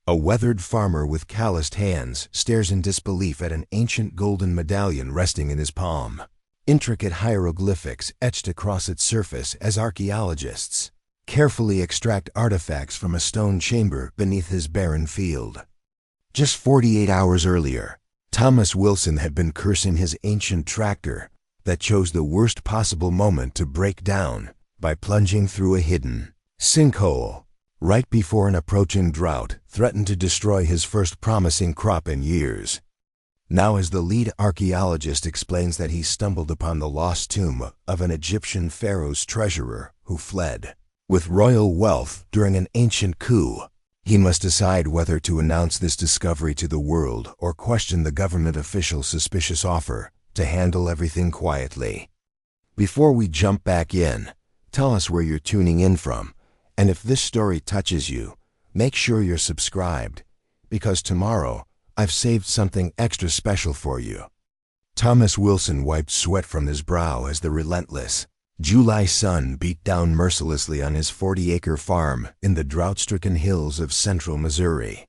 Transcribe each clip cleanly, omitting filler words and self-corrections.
A weathered farmer with calloused hands stares in disbelief at an ancient golden medallion resting in his palm. Intricate hieroglyphics etched across its surface as archaeologists carefully extract artifacts from a stone chamber beneath his barren field. Just 48 hours earlier, Thomas Wilson had been cursing his ancient tractor that chose the worst possible moment to break down by plunging through a hidden sinkhole right before an approaching drought threatened to destroy his first promising crop in years. Now, as the lead archaeologist explains that he stumbled upon the lost tomb of an Egyptian pharaoh's treasurer who fled with royal wealth during an ancient coup, he must decide whether to announce this discovery to the world or question the government official's suspicious offer to handle everything quietly. Before we jump back in, tell us where you're tuning in from, and if this story touches you, make sure you're subscribed, because tomorrow I've saved something extra special for you. Thomas Wilson wiped sweat from his brow as the relentless July sun beat down mercilessly on his 40-acre farm in the drought-stricken hills of central Missouri.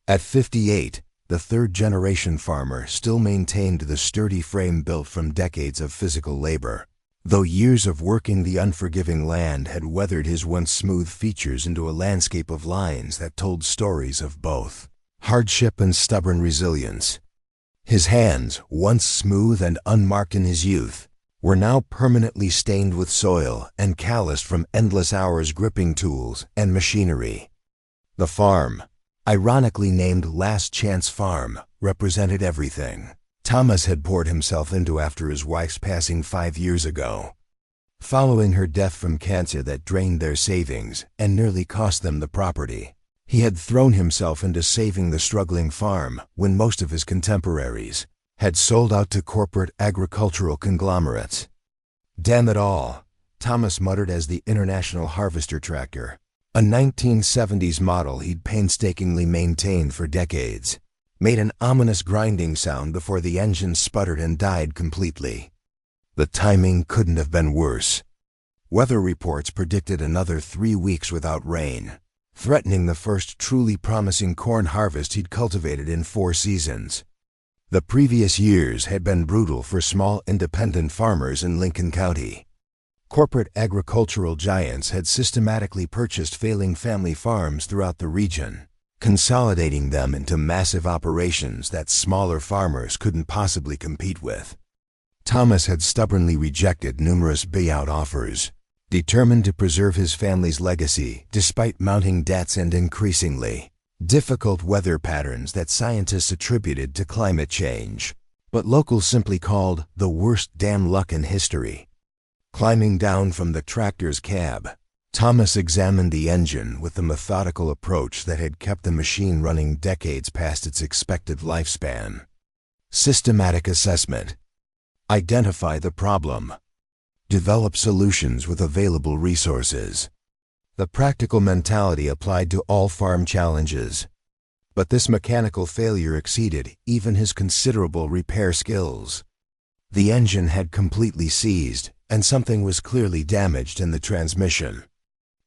At 58, the third-generation farmer still maintained the sturdy frame built from decades of physical labor, though years of working the unforgiving land had weathered his once smooth features into a landscape of lines that told stories of both hardship and stubborn resilience. His hands, once smooth and unmarked in his youth, were now permanently stained with soil and calloused from endless hours gripping tools and machinery. The farm, ironically named Last Chance Farm, represented everything Thomas had poured himself into after his wife's passing 5 years ago. Following her death from cancer that drained their savings and nearly cost them the property, he had thrown himself into saving the struggling farm when most of his contemporaries had sold out to corporate agricultural conglomerates. "Damn it all," Thomas muttered as the International Harvester tractor, a 1970s model he'd painstakingly maintained for decades, made an ominous grinding sound before the engine sputtered and died completely. The timing couldn't have been worse. Weather reports predicted another 3 weeks without rain, threatening the first truly promising corn harvest he'd cultivated in 4 seasons. The previous years had been brutal for small independent farmers in Lincoln County. Corporate agricultural giants had systematically purchased failing family farms throughout the region, consolidating them into massive operations that smaller farmers couldn't possibly compete with. Thomas had stubbornly rejected numerous buyout offers, determined to preserve his family's legacy despite mounting debts and increasingly difficult weather patterns that scientists attributed to climate change, but locals simply called the worst damn luck in history. Climbing down from the tractor's cab, Thomas examined the engine with the methodical approach that had kept the machine running decades past its expected lifespan. Systematic assessment. Identify the problem. Develop solutions with available resources. The practical mentality applied to all farm challenges. But this mechanical failure exceeded even his considerable repair skills. The engine had completely seized, and something was clearly damaged in the transmission.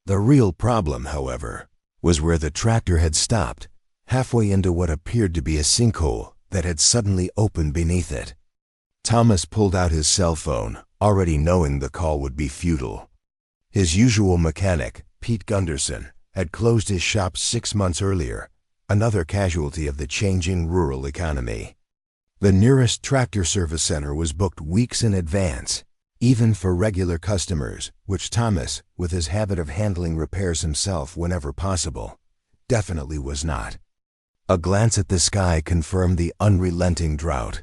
The real problem, however, was where the tractor had stopped, halfway into what appeared to be a sinkhole that had suddenly opened beneath it. Thomas pulled out his cell phone, already knowing the call would be futile. His usual mechanic, Pete Gunderson, had closed his shop 6 months earlier, another casualty of the changing rural economy. The nearest tractor service center was booked weeks in advance, even for regular customers, which Thomas, with his habit of handling repairs himself whenever possible, definitely was not. A glance at the sky confirmed the unrelenting drought.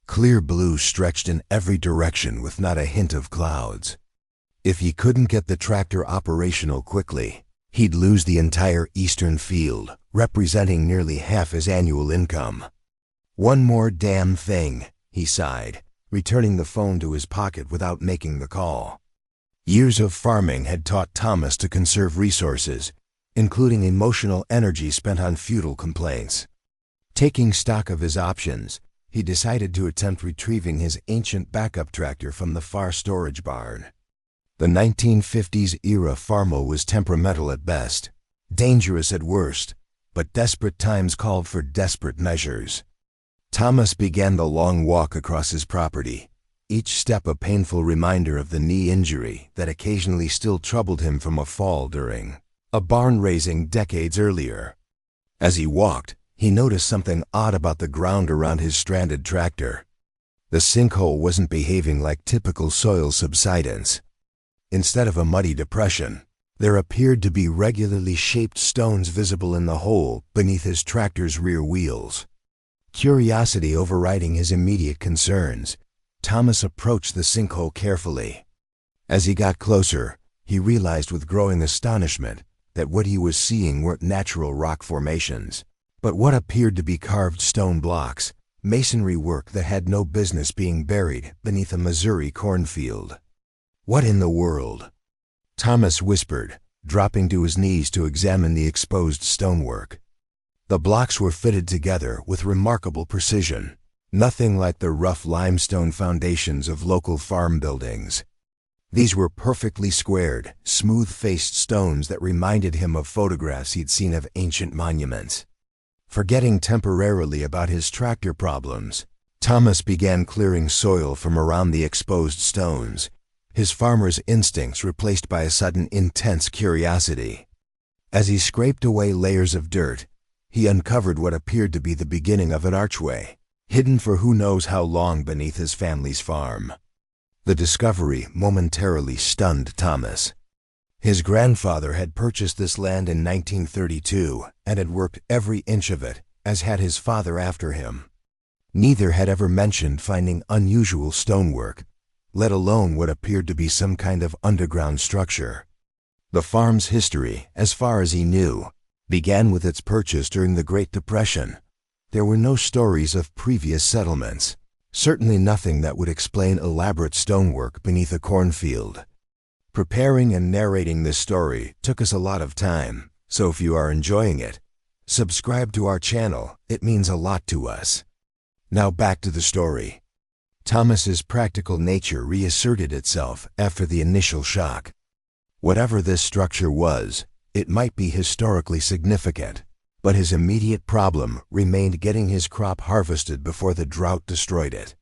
Clear blue stretched in every direction with not a hint of clouds. If he couldn't get the tractor operational quickly, he'd lose the entire eastern field, representing nearly half his annual income. "One more damn thing," he sighed, returning the phone to his pocket without making the call. Years of farming had taught Thomas to conserve resources, including emotional energy spent on futile complaints. Taking stock of his options, he decided to attempt retrieving his ancient backup tractor from the far storage barn. The 1950s era Farmo was temperamental at best, dangerous at worst, but desperate times called for desperate measures. Thomas began the long walk across his property, each step a painful reminder of the knee injury that occasionally still troubled him from a fall during a barn raising decades earlier. As he walked, he noticed something odd about the ground around his stranded tractor. The sinkhole wasn't behaving like typical soil subsidence. Instead of a muddy depression, there appeared to be regularly shaped stones visible in the hole beneath his tractor's rear wheels. Curiosity overriding his immediate concerns, Thomas approached the sinkhole carefully. As he got closer, he realized with growing astonishment that what he was seeing weren't natural rock formations, but what appeared to be carved stone blocks, masonry work that had no business being buried beneath a Missouri cornfield. "What in the world?" Thomas whispered, dropping to his knees to examine the exposed stonework. The blocks were fitted together with remarkable precision, nothing like the rough limestone foundations of local farm buildings. These were perfectly squared, smooth-faced stones that reminded him of photographs he'd seen of ancient monuments. Forgetting temporarily about his tractor problems, Thomas began clearing soil from around the exposed stones, his farmer's instincts replaced by a sudden intense curiosity. As he scraped away layers of dirt, he uncovered what appeared to be the beginning of an archway, hidden for who knows how long beneath his family's farm. The discovery momentarily stunned Thomas. His grandfather had purchased this land in 1932 and had worked every inch of it, as had his father after him. Neither had ever mentioned finding unusual stonework, let alone what appeared to be some kind of underground structure. The farm's history, as far as he knew, began with its purchase during the Great Depression. There were no stories of previous settlements, certainly nothing that would explain elaborate stonework beneath a cornfield. Preparing and narrating this story took us a lot of time, so if you are enjoying it, subscribe to our channel, it means a lot to us. Now back to the story. Thomas's practical nature reasserted itself after the initial shock. Whatever this structure was, it might be historically significant, but his immediate problem remained getting his crop harvested before the drought destroyed it.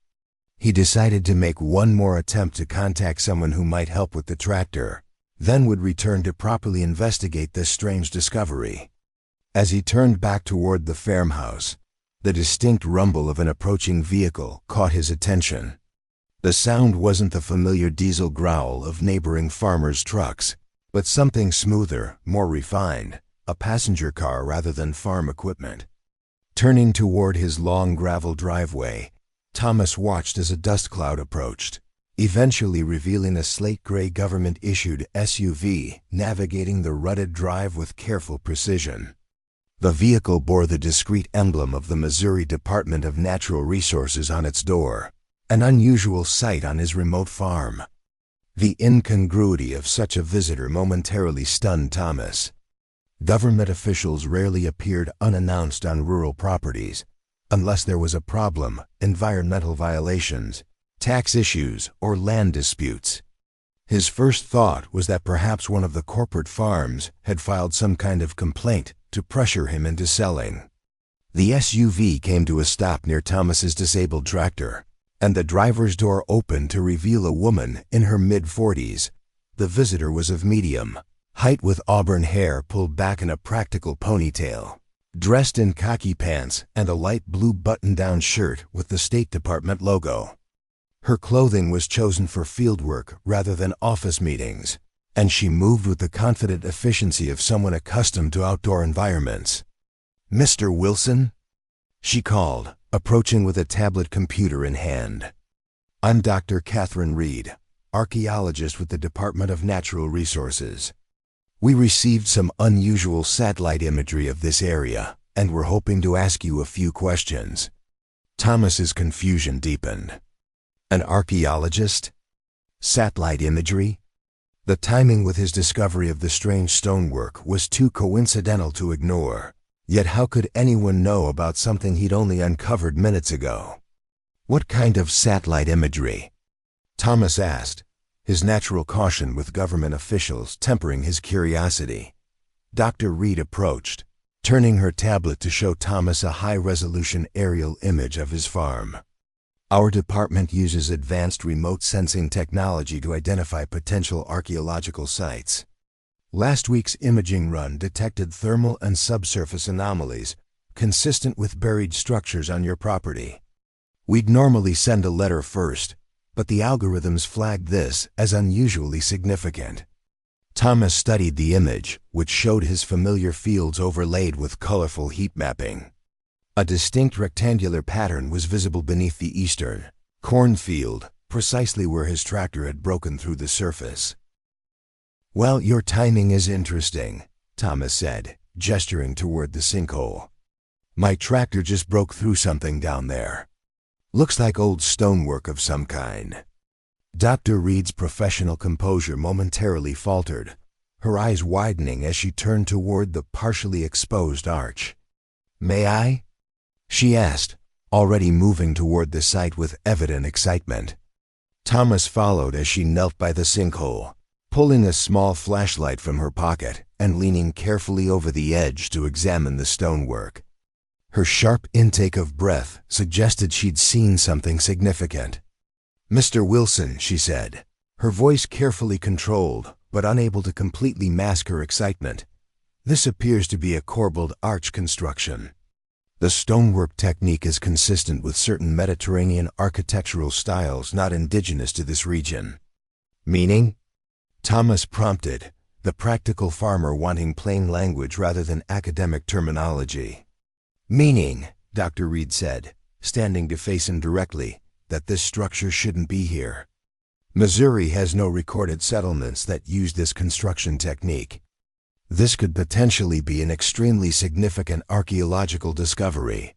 He decided to make one more attempt to contact someone who might help with the tractor, then would return to properly investigate this strange discovery. As he turned back toward the farmhouse, the distinct rumble of an approaching vehicle caught his attention. The sound wasn't the familiar diesel growl of neighboring farmers' trucks, but something smoother, more refined, a passenger car rather than farm equipment. Turning toward his long gravel driveway, Thomas watched as a dust cloud approached, eventually revealing a slate-gray government-issued SUV navigating the rutted drive with careful precision. The vehicle bore the discreet emblem of the Missouri Department of Natural Resources on its door, an unusual sight on his remote farm. The incongruity of such a visitor momentarily stunned Thomas. Government officials rarely appeared unannounced on rural properties, unless there was a problem, environmental violations, tax issues, or land disputes. His first thought was that perhaps one of the corporate farms had filed some kind of complaint to pressure him into selling. The SUV came to a stop near Thomas's disabled tractor, and the driver's door opened to reveal a woman in her mid-40s. The visitor was of medium height with auburn hair pulled back in a practical ponytail, dressed in khaki pants and a light blue button-down shirt with the State Department logo. Her clothing was chosen for fieldwork rather than office meetings, and she moved with the confident efficiency of someone accustomed to outdoor environments. "Mr. Wilson?" she called, approaching with a tablet computer in hand. "I'm Dr. Catherine Reed, archaeologist with the Department of Natural Resources. We received some unusual satellite imagery of this area, and we're hoping to ask you a few questions." Thomas's confusion deepened. An archaeologist? Satellite imagery? The timing with his discovery of the strange stonework was too coincidental to ignore. Yet how could anyone know about something he'd only uncovered minutes ago? "What kind of satellite imagery?" Thomas asked, his natural caution with government officials tempering his curiosity. Dr. Reed approached, turning her tablet to show Thomas a high-resolution aerial image of his farm. Our department uses advanced remote sensing technology to identify potential archaeological sites. Last week's imaging run detected thermal and subsurface anomalies consistent with buried structures on your property. We'd normally send a letter first, but the algorithms flagged this as unusually significant. Thomas studied the image, which showed his familiar fields overlaid with colorful heat mapping. A distinct rectangular pattern was visible beneath the eastern cornfield, precisely where his tractor had broken through the surface. "Well, your timing is interesting," Thomas said, gesturing toward the sinkhole. "My tractor just broke through something down there. Looks like old stonework of some kind." Dr. Reed's professional composure momentarily faltered, her eyes widening as she turned toward the partially exposed arch. "May I?" she asked, already moving toward the site with evident excitement. Thomas followed as she knelt by the sinkhole, pulling a small flashlight from her pocket and leaning carefully over the edge to examine the stonework. Her sharp intake of breath suggested she'd seen something significant. "Mr. Wilson," she said, her voice carefully controlled but unable to completely mask her excitement, "this appears to be a corbelled arch construction. The stonework technique is consistent with certain Mediterranean architectural styles not indigenous to this region." "Meaning?" Thomas prompted, the practical farmer wanting plain language rather than academic terminology. "Meaning," Dr. Reed said, standing to face him directly, "that this structure shouldn't be here. Missouri has no recorded settlements that use this construction technique. This could potentially be an extremely significant archaeological discovery."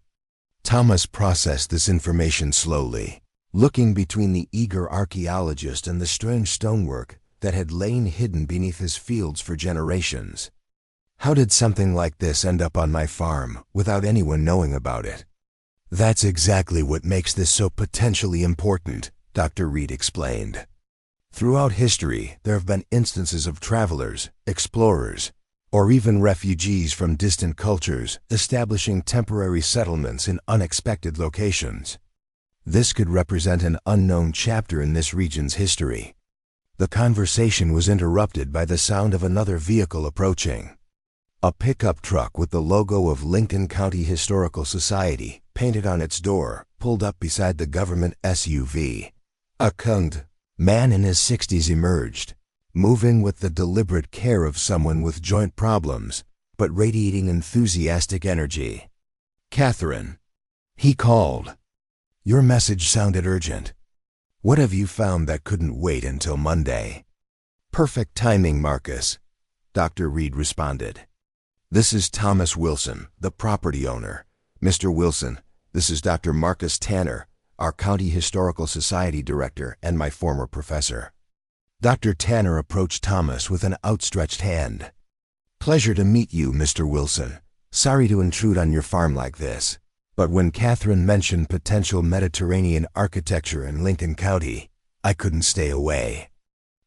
Thomas processed this information slowly, looking between the eager archaeologist and the strange stonework that had lain hidden beneath his fields for generations. "How did something like this end up on my farm without anyone knowing about it?" "That's exactly what makes this so potentially important," Dr. Reed explained. "Throughout history, there have been instances of travelers, explorers, or even refugees from distant cultures establishing temporary settlements in unexpected locations. This could represent an unknown chapter in this region's history." The conversation was interrupted by the sound of another vehicle approaching. A pickup truck with the logo of Lincoln County Historical Society painted on its door pulled up beside the government SUV. A conked man in his 60s emerged, moving with the deliberate care of someone with joint problems, but radiating enthusiastic energy. "Catherine," he called. "Your message sounded urgent. What have you found that couldn't wait until Monday?" "Perfect timing, Marcus," Dr. Reed responded. "This is Thomas Wilson, the property owner. Mr. Wilson, this is Dr. Marcus Tanner, our County Historical Society director and my former professor." Dr. Tanner approached Thomas with an outstretched hand. "Pleasure to meet you, Mr. Wilson. Sorry to intrude on your farm like this, but when Catherine mentioned potential Mediterranean architecture in Lincoln County, I couldn't stay away."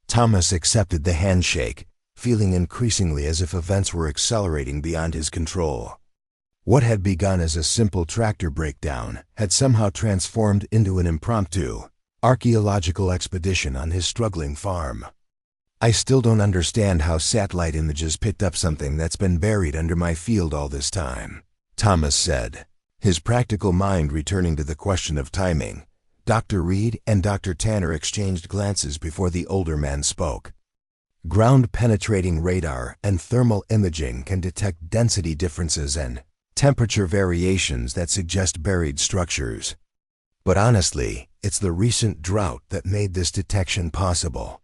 Thomas accepted the handshake, feeling increasingly as if events were accelerating beyond his control. What had begun as a simple tractor breakdown had somehow transformed into an impromptu archaeological expedition on his struggling farm. "I still don't understand how satellite images picked up something that's been buried under my field all this time," Thomas said, his practical mind returning to the question of timing. Dr. Reed and Dr. Tanner exchanged glances before the older man spoke. "Ground-penetrating radar and thermal imaging can detect density differences and temperature variations that suggest buried structures. But honestly, it's the recent drought that made this detection possible.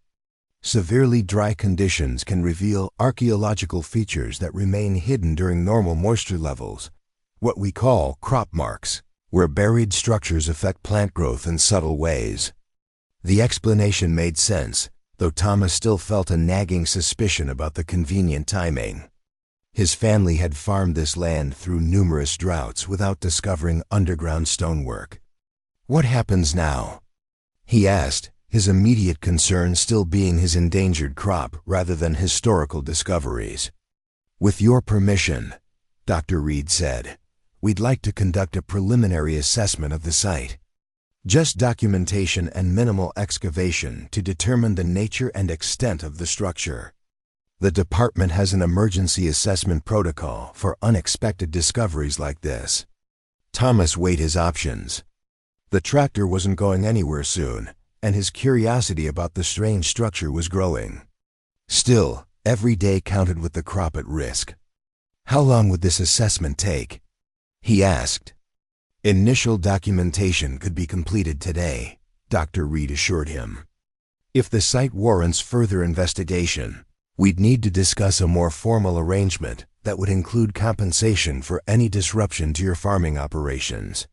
Severely dry conditions can reveal archaeological features that remain hidden during normal moisture levels, what we call crop marks, where buried structures affect plant growth in subtle ways." The explanation made sense, though Thomas still felt a nagging suspicion about the convenient timing. His family had farmed this land through numerous droughts without discovering underground stonework. "What happens now?" he asked, his immediate concern still being his endangered crop rather than historical discoveries. "With your permission," Dr. Reed said. "We'd like to conduct a preliminary assessment of the site. Just documentation and minimal excavation to determine the nature and extent of the structure. The department has an emergency assessment protocol for unexpected discoveries like this." Thomas weighed his options. The tractor wasn't going anywhere soon, and his curiosity about the strange structure was growing. Still, every day counted with the crop at risk. "How long would this assessment take?" he asked. "Initial documentation could be completed today," Dr. Reed assured him. "If the site warrants further investigation, we'd need to discuss a more formal arrangement that would include compensation for any disruption to your farming operations."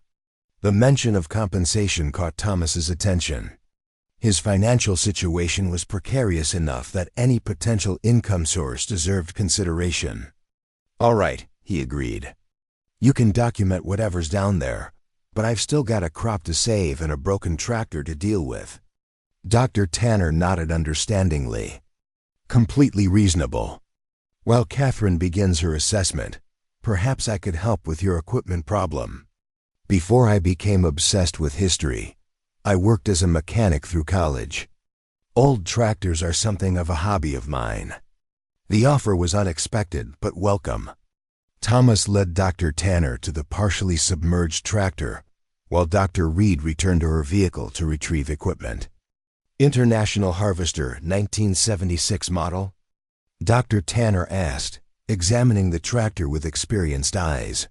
The mention of compensation caught Thomas's attention. His financial situation was precarious enough that any potential income source deserved consideration. "All right," he agreed. "You can document whatever's down there, but I've still got a crop to save and a broken tractor to deal with." Dr. Tanner nodded understandingly. "Completely reasonable. While Catherine begins her assessment, perhaps I could help with your equipment problem. Before I became obsessed with history, I worked as a mechanic through college. Old tractors are something of a hobby of mine." The offer was unexpected but welcome. Thomas led Dr. Tanner to the partially submerged tractor, while Dr. Reed returned to her vehicle to retrieve equipment. "International Harvester 1976 model?" Dr. Tanner asked, examining the tractor with experienced eyes.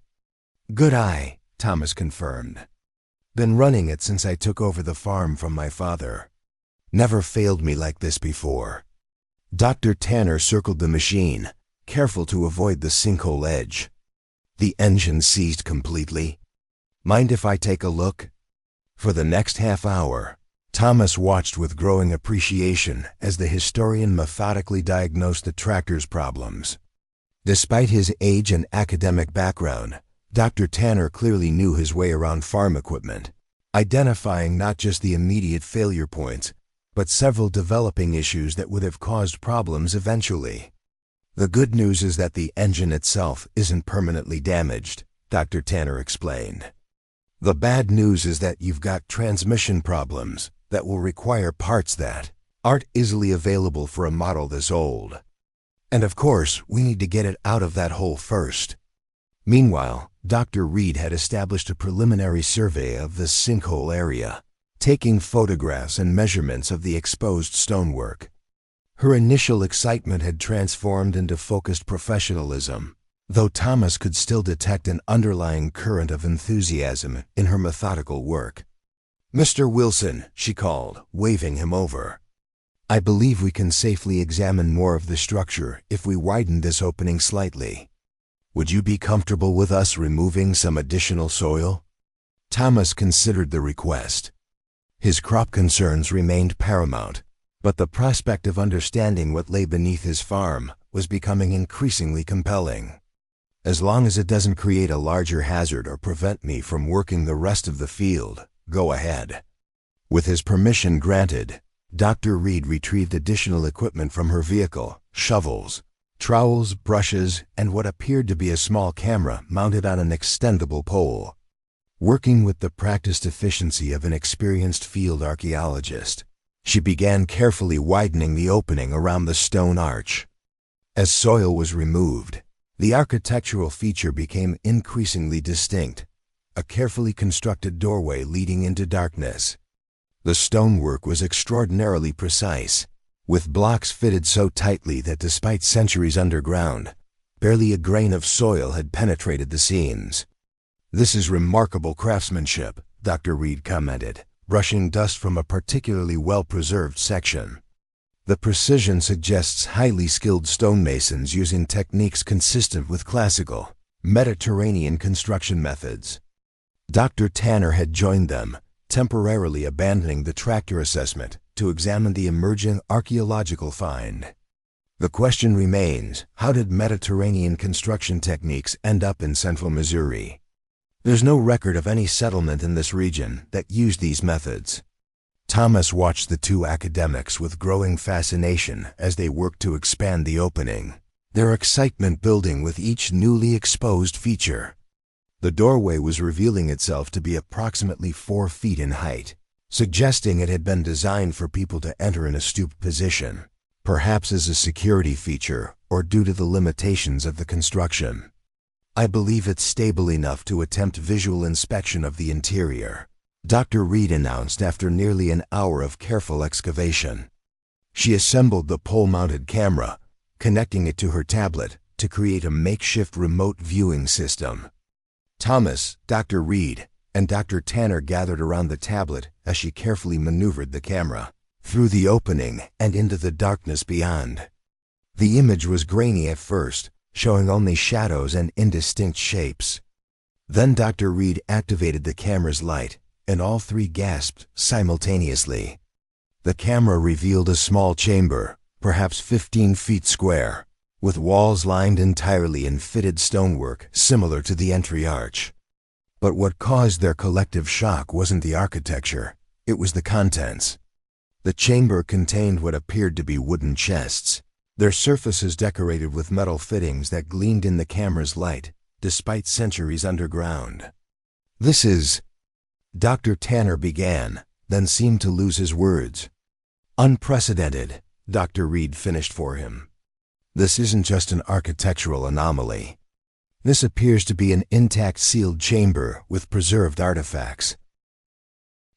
"Good eye," Thomas confirmed. "Been running it since I took over the farm from my father. Never failed me like this before." Dr. Tanner circled the machine, careful to avoid the sinkhole edge. "The engine seized completely. Mind if I take a look?" For the next half hour, Thomas watched with growing appreciation as the historian methodically diagnosed the tractor's problems. Despite his age and academic background, Dr. Tanner clearly knew his way around farm equipment, identifying not just the immediate failure points, but several developing issues that would have caused problems eventually. "The good news is that the engine itself isn't permanently damaged," Dr. Tanner explained. "The bad news is that you've got transmission problems that will require parts that aren't easily available for a model this old. And of course, we need to get it out of that hole first." Meanwhile, Dr. Reed had established a preliminary survey of the sinkhole area, taking photographs and measurements of the exposed stonework. Her initial excitement had transformed into focused professionalism, though Thomas could still detect an underlying current of enthusiasm in her methodical work. "Mr. Wilson," she called, waving him over. "I believe we can safely examine more of the structure if we widen this opening slightly. Would you be comfortable with us removing some additional soil?" Thomas considered the request. His crop concerns remained paramount, but the prospect of understanding what lay beneath his farm was becoming increasingly compelling. "As long as it doesn't create a larger hazard or prevent me from working the rest of the field, go ahead." With his permission granted, Dr. Reed retrieved additional equipment from her vehicle: shovels, trowels, brushes, and what appeared to be a small camera mounted on an extendable pole. Working with the practiced efficiency of an experienced field archaeologist, she began carefully widening the opening around the stone arch. As soil was removed, the architectural feature became increasingly distinct, a carefully constructed doorway leading into darkness. The stonework was extraordinarily precise, with blocks fitted so tightly that despite centuries underground, barely a grain of soil had penetrated the seams. "This is remarkable craftsmanship," Dr. Reed commented, brushing dust from a particularly well-preserved section. "The precision suggests highly skilled stonemasons using techniques consistent with classical, Mediterranean construction methods." Dr. Tanner had joined them, temporarily abandoning the tractor assessment to examine the emerging archaeological find. The question remains, how did Mediterranean construction techniques end up in central Missouri? There's no record of any settlement in this region that used these methods. Thomas watched the two academics with growing fascination as they worked to expand the opening. their excitement building with each newly exposed feature. The doorway was revealing itself to be approximately 4 feet in height, suggesting it had been designed for people to enter in a stooped position, perhaps as a security feature or due to the limitations of the construction. I believe it's stable enough to attempt visual inspection of the interior, Dr. Reed announced after nearly an hour of careful excavation. She assembled the pole-mounted camera, connecting it to her tablet to create a makeshift remote viewing system. Thomas, Dr. Reed, and Dr. Tanner gathered around the tablet as she carefully maneuvered the camera through the opening and into the darkness beyond. The image was grainy at first, showing only shadows and indistinct shapes. Then Dr. Reed activated the camera's light, and all three gasped simultaneously. The camera revealed a small chamber, perhaps 15 feet square, with walls lined entirely in fitted stonework similar to the entry arch. But what caused their collective shock wasn't the architecture, it was the contents. The chamber contained what appeared to be wooden chests, their surfaces decorated with metal fittings that gleamed in the camera's light, despite centuries underground. "This is..." Dr. Tanner began, then seemed to lose his words. "Unprecedented," Dr. Reed finished for him. "This isn't just an architectural anomaly. This appears to be an intact sealed chamber with preserved artifacts."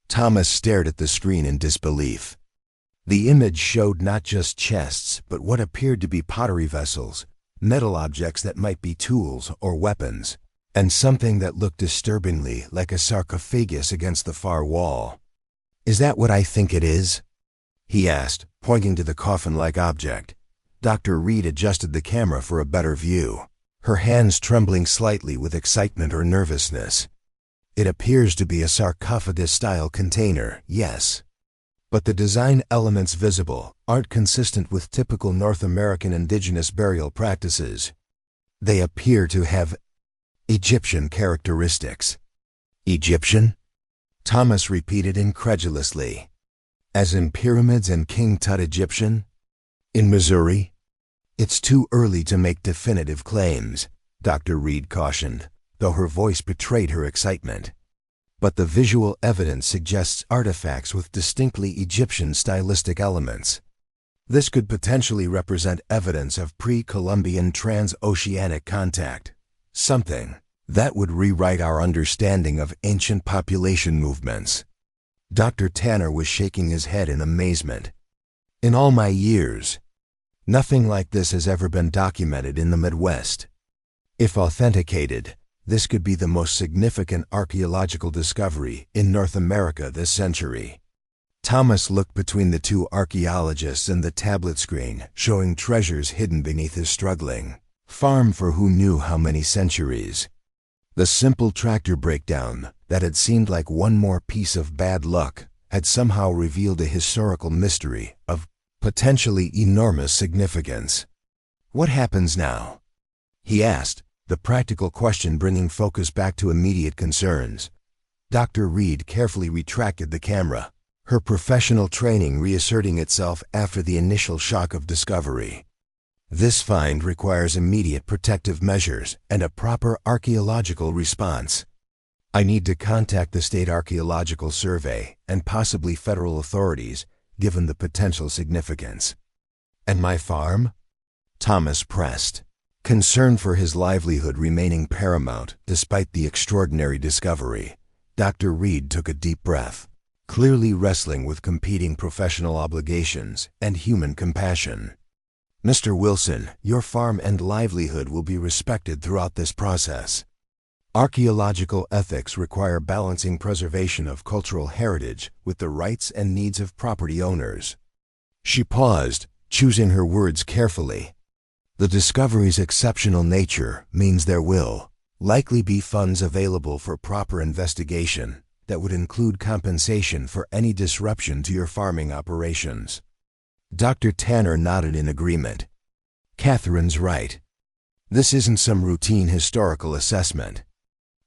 Thomas stared at the screen in disbelief. The image showed not just chests, but what appeared to be pottery vessels, metal objects that might be tools or weapons, and something that looked disturbingly like a sarcophagus against the far wall. "Is that what I think it is?" he asked, pointing to the coffin-like object. Dr. Reed adjusted the camera for a better view, her hands trembling slightly with excitement or nervousness. "It appears to be a sarcophagus-style container, yes. But the design elements visible aren't consistent with typical North American indigenous burial practices. They appear to have Egyptian characteristics." "Egyptian?" Thomas repeated incredulously. "As in pyramids and King Tut Egyptian? In Missouri?" "It's too early to make definitive claims," Dr. Reed cautioned, though her voice betrayed her excitement. "But the visual evidence suggests artifacts with distinctly Egyptian stylistic elements. This could potentially represent evidence of pre-Columbian transoceanic contact, something that would rewrite our understanding of ancient population movements." Dr. Tanner was shaking his head in amazement. "In all my years, nothing like this has ever been documented in the Midwest. If authenticated, this could be the most significant archaeological discovery in North America this century." Thomas looked between the two archaeologists and the tablet screen, showing treasures hidden beneath his struggling farm for who knew how many centuries. The simple tractor breakdown that had seemed like one more piece of bad luck had somehow revealed a historical mystery of potentially enormous significance. "What happens now?" he asked, the practical question bringing focus back to immediate concerns. Dr. Reed carefully retracted the camera, her professional training reasserting itself after the initial shock of discovery. "This find requires immediate protective measures and a proper archaeological response. I need to contact the State Archaeological Survey and possibly federal authorities, given the potential significance." "And my farm?" Thomas pressed, concern for his livelihood remaining paramount despite the extraordinary discovery. Dr. Reed took a deep breath, clearly wrestling with competing professional obligations and human compassion. "Mr. Wilson, your farm and livelihood will be respected throughout this process. Archaeological ethics require balancing preservation of cultural heritage with the rights and needs of property owners." She paused, choosing her words carefully. "The discovery's exceptional nature means there will likely be funds available for proper investigation that would include compensation for any disruption to your farming operations." Dr. Tanner nodded in agreement. "Catherine's right. This isn't some routine historical assessment.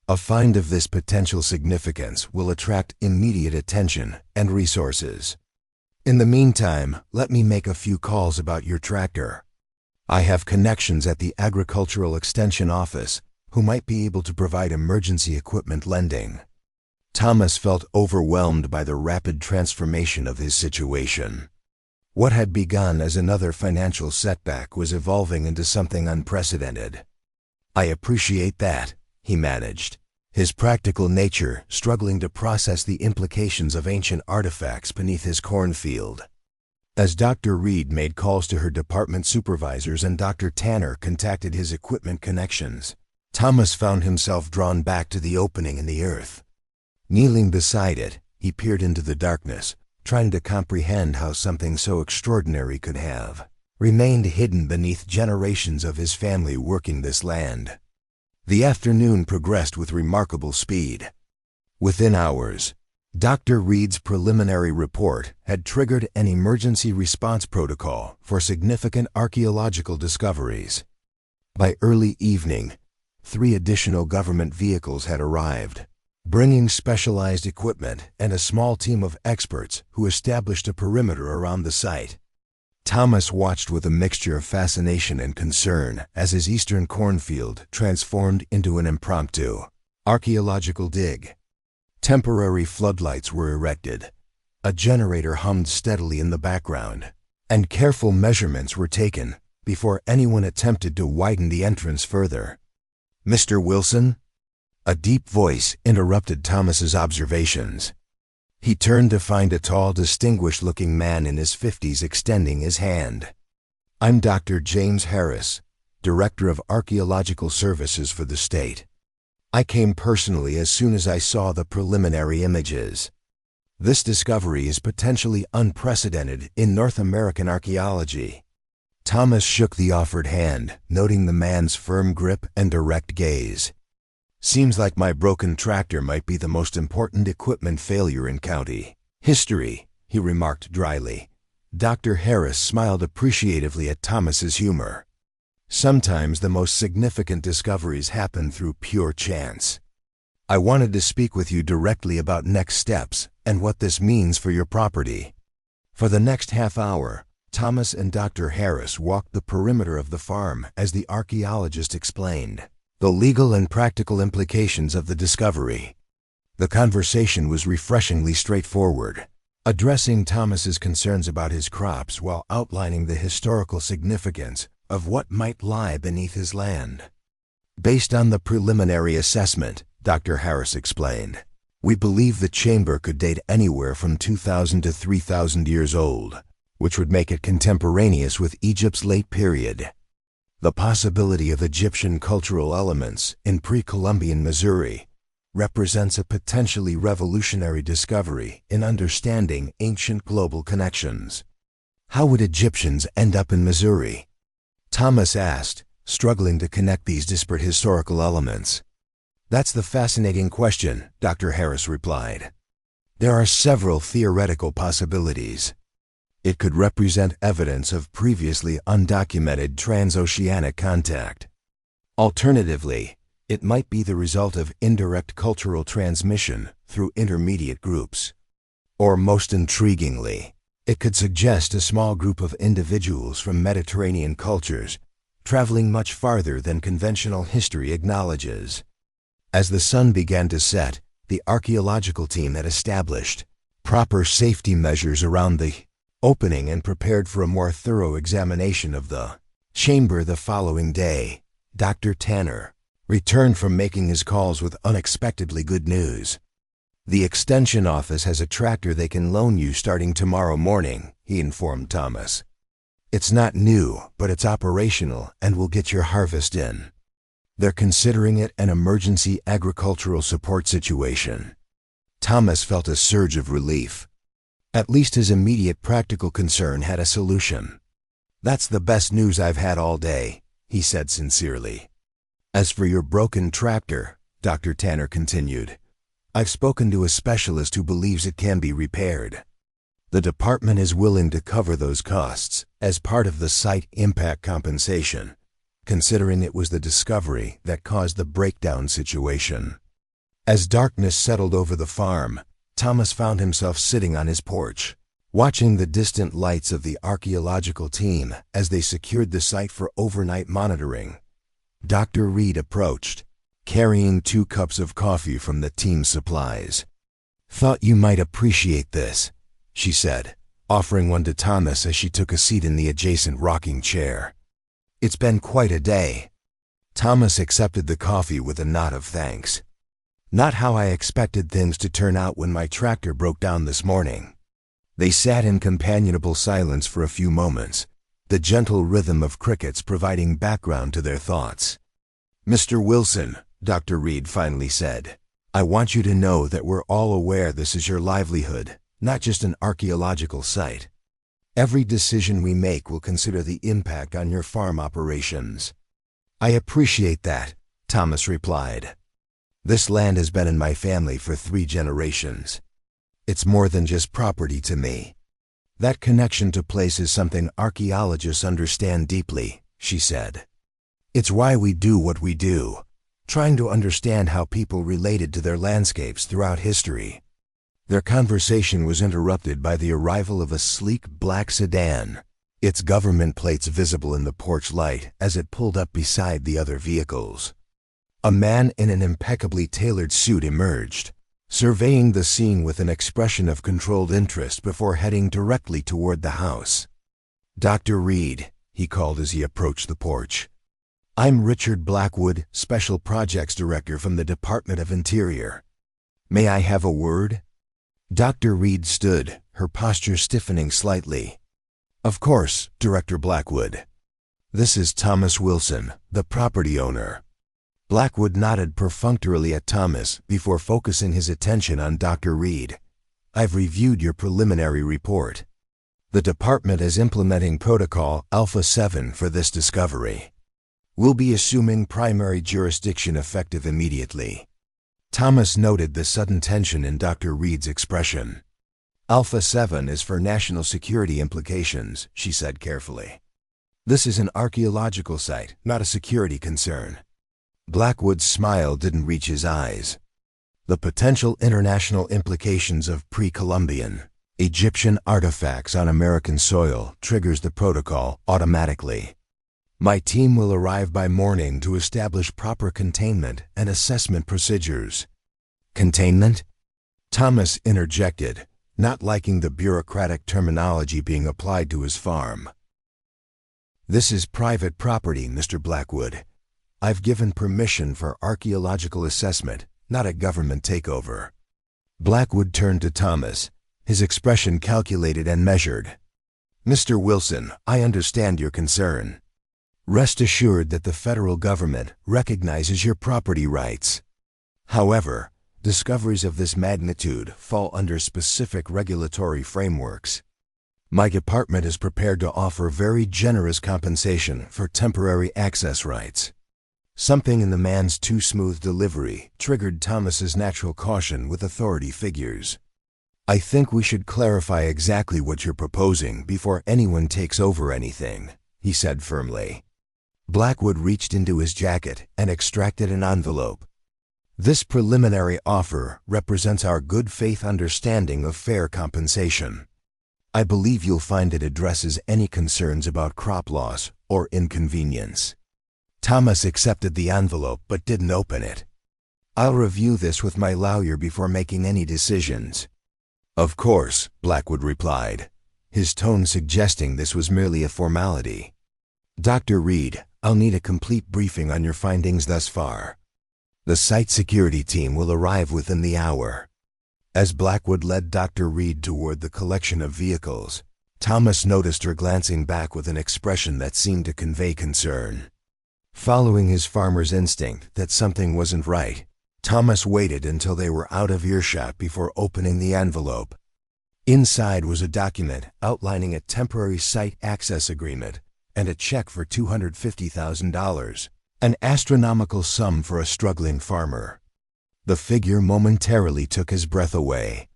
A find of this potential significance will attract immediate attention and resources. In the meantime, let me make a few calls about your tractor." I have connections at the Agricultural Extension Office who might be able to provide emergency equipment lending. Thomas felt overwhelmed by the rapid transformation of his situation. What had begun as another financial setback was evolving into something unprecedented. "I appreciate that," he managed, his practical nature struggling to process the implications of ancient artifacts beneath his cornfield. As Dr. Reed made calls to her department supervisors and Dr. Tanner contacted his equipment connections, Thomas found himself drawn back to the opening in the earth. Kneeling beside it, he peered into the darkness, trying to comprehend how something so extraordinary could have remained hidden beneath generations of his family working this land. The afternoon progressed with remarkable speed. Within hours, Dr. Reed's preliminary report had triggered an emergency response protocol for significant archaeological discoveries. By early evening, 3 additional government vehicles had arrived, bringing specialized equipment and a small team of experts who established a perimeter around the site. Thomas watched with a mixture of fascination and concern as his eastern cornfield transformed into an impromptu archaeological dig. Temporary floodlights were erected, a generator hummed steadily in the background, and careful measurements were taken before anyone attempted to widen the entrance further. "Mr. Wilson?" A deep voice interrupted Thomas's observations. He turned to find a tall, distinguished-looking man in his 50s extending his hand. "I'm Dr. James Harris, Director of Archaeological Services for the state. I came personally as soon as I saw the preliminary images. This discovery is potentially unprecedented in North American archaeology." Thomas shook the offered hand, noting the man's firm grip and direct gaze. "Seems like my broken tractor might be the most important equipment failure in county history," he remarked dryly. Dr. Harris smiled appreciatively at Thomas's humor. "Sometimes the most significant discoveries happen through pure chance. I wanted to speak with you directly about next steps and what this means for your property." For the next half hour, Thomas and Dr. Harris walked the perimeter of the farm as the archaeologist explained the legal and practical implications of the discovery. The conversation was refreshingly straightforward, addressing Thomas's concerns about his crops while outlining the historical significance of what might lie beneath his land. "Based on the preliminary assessment," Dr. Harris explained, "we believe the chamber could date anywhere from 2,000 to 3,000 years old, which would make it contemporaneous with Egypt's late period. The possibility of Egyptian cultural elements in pre-Columbian Missouri represents a potentially revolutionary discovery in understanding ancient global connections." "How would Egyptians end up in Missouri?" Thomas asked, struggling to connect these disparate historical elements. "That's the fascinating question," Dr. Harris replied. "There are several theoretical possibilities. It could represent evidence of previously undocumented transoceanic contact. Alternatively, it might be the result of indirect cultural transmission through intermediate groups. Or most intriguingly, it could suggest a small group of individuals from Mediterranean cultures traveling much farther than conventional history acknowledges." As the sun began to set, the archaeological team had established proper safety measures around the opening and prepared for a more thorough examination of the chamber the following day. Dr. Tanner returned from making his calls with unexpectedly good news. "The extension office has a tractor they can loan you starting tomorrow morning," he informed Thomas. "It's not new, but it's operational and will get your harvest in. They're considering it an emergency agricultural support situation." Thomas felt a surge of relief. At least his immediate practical concern had a solution. "That's the best news I've had all day," he said sincerely. "As for your broken tractor," Dr. Tanner continued, "I've spoken to a specialist who believes it can be repaired. The department is willing to cover those costs as part of the site impact compensation, considering it was the discovery that caused the breakdown situation." As darkness settled over the farm, Thomas found himself sitting on his porch, Watching the distant lights of the archaeological team as they secured the site for overnight monitoring, Dr. Reed approached, carrying 2 cups of coffee from the team's supplies. "Thought you might appreciate this," she said, offering one to Thomas as she took a seat in the adjacent rocking chair. "It's been quite a day." Thomas accepted the coffee with a nod of thanks. "Not how I expected things to turn out when my tractor broke down this morning." They sat in companionable silence for a few moments, the gentle rhythm of crickets providing background to their thoughts. "Mr. Wilson," Dr. Reed finally said, "I want you to know that we're all aware this is your livelihood, not just an archaeological site. Every decision we make will consider the impact on your farm operations." "I appreciate that," Thomas replied. "This land has been in my family for 3 generations. It's more than just property to me." "That connection to place is something archaeologists understand deeply," she said. "It's why we do what we do, trying to understand how people related to their landscapes throughout history." Their conversation was interrupted by the arrival of a sleek black sedan, its government plates visible in the porch light as it pulled up beside the other vehicles. A man in an impeccably tailored suit emerged, surveying the scene with an expression of controlled interest before heading directly toward the house. "Dr. Reed," he called as he approached the porch. "I'm Richard Blackwood, Special Projects Director from the Department of Interior. May I have a word?" Dr. Reed stood, her posture stiffening slightly. "Of course, Director Blackwood. This is Thomas Wilson, the property owner." Blackwood nodded perfunctorily at Thomas before focusing his attention on Dr. Reed. "I've reviewed your preliminary report. The department is implementing Protocol Alpha 7 for this discovery. We'll be assuming primary jurisdiction effective immediately." Thomas noted the sudden tension in Dr. Reed's expression. "Alpha 7 is for national security implications," she said carefully. "This is an archaeological site, not a security concern." Blackwood's smile didn't reach his eyes. "The potential international implications of pre-Columbian, Egyptian artifacts on American soil triggers the protocol automatically. My team will arrive by morning to establish proper containment and assessment procedures." "Containment?" Thomas interjected, not liking the bureaucratic terminology being applied to his farm. "This is private property, Mr. Blackwood. I've given permission for archaeological assessment, not a government takeover." Blackwood turned to Thomas, his expression calculated and measured. "Mr. Wilson, I understand your concern. Rest assured that the federal government recognizes your property rights. However, discoveries of this magnitude fall under specific regulatory frameworks. My department is prepared to offer very generous compensation for temporary access rights." Something in the man's too smooth delivery triggered Thomas's natural caution with authority figures. "I think we should clarify exactly what you're proposing before anyone takes over anything," he said firmly. Blackwood reached into his jacket and extracted an envelope. "This preliminary offer represents our good faith understanding of fair compensation. I believe you'll find it addresses any concerns about crop loss or inconvenience." Thomas accepted the envelope but didn't open it. "I'll review this with my lawyer before making any decisions." "Of course," Blackwood replied, his tone suggesting this was merely a formality. "Dr. Reed, I'll need a complete briefing on your findings thus far. The site security team will arrive within the hour." As Blackwood led Dr. Reed toward the collection of vehicles, Thomas noticed her glancing back with an expression that seemed to convey concern. Following his farmer's instinct that something wasn't right, Thomas waited until they were out of earshot before opening the envelope. Inside was a document outlining a temporary site access agreement and a check for $250,000, an astronomical sum for a struggling farmer. The figure momentarily took his breath away.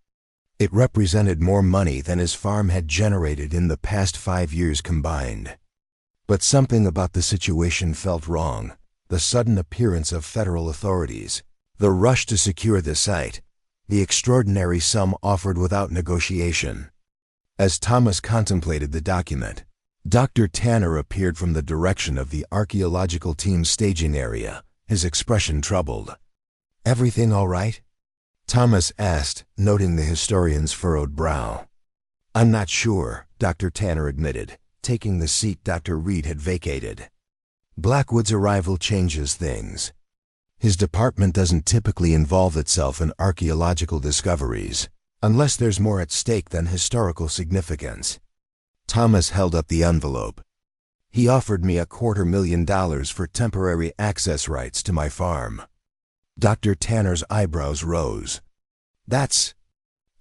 It represented more money than his farm had generated in the past 5 years combined. But something about the situation felt wrong. The sudden appearance of federal authorities, the rush to secure the site, the extraordinary sum offered without negotiation. As Thomas contemplated the document, Dr. Tanner appeared from the direction of the archaeological team's staging area, his expression troubled. "Everything all right?" Thomas asked, noting the historian's furrowed brow. "I'm not sure," Dr. Tanner admitted, taking the seat Dr. Reed had vacated. "Blackwood's arrival changes things. His department doesn't typically involve itself in archaeological discoveries, unless there's more at stake than historical significance." Thomas held up the envelope. "He offered me $250,000 for temporary access rights to my farm." Dr. Tanner's eyebrows rose. "That's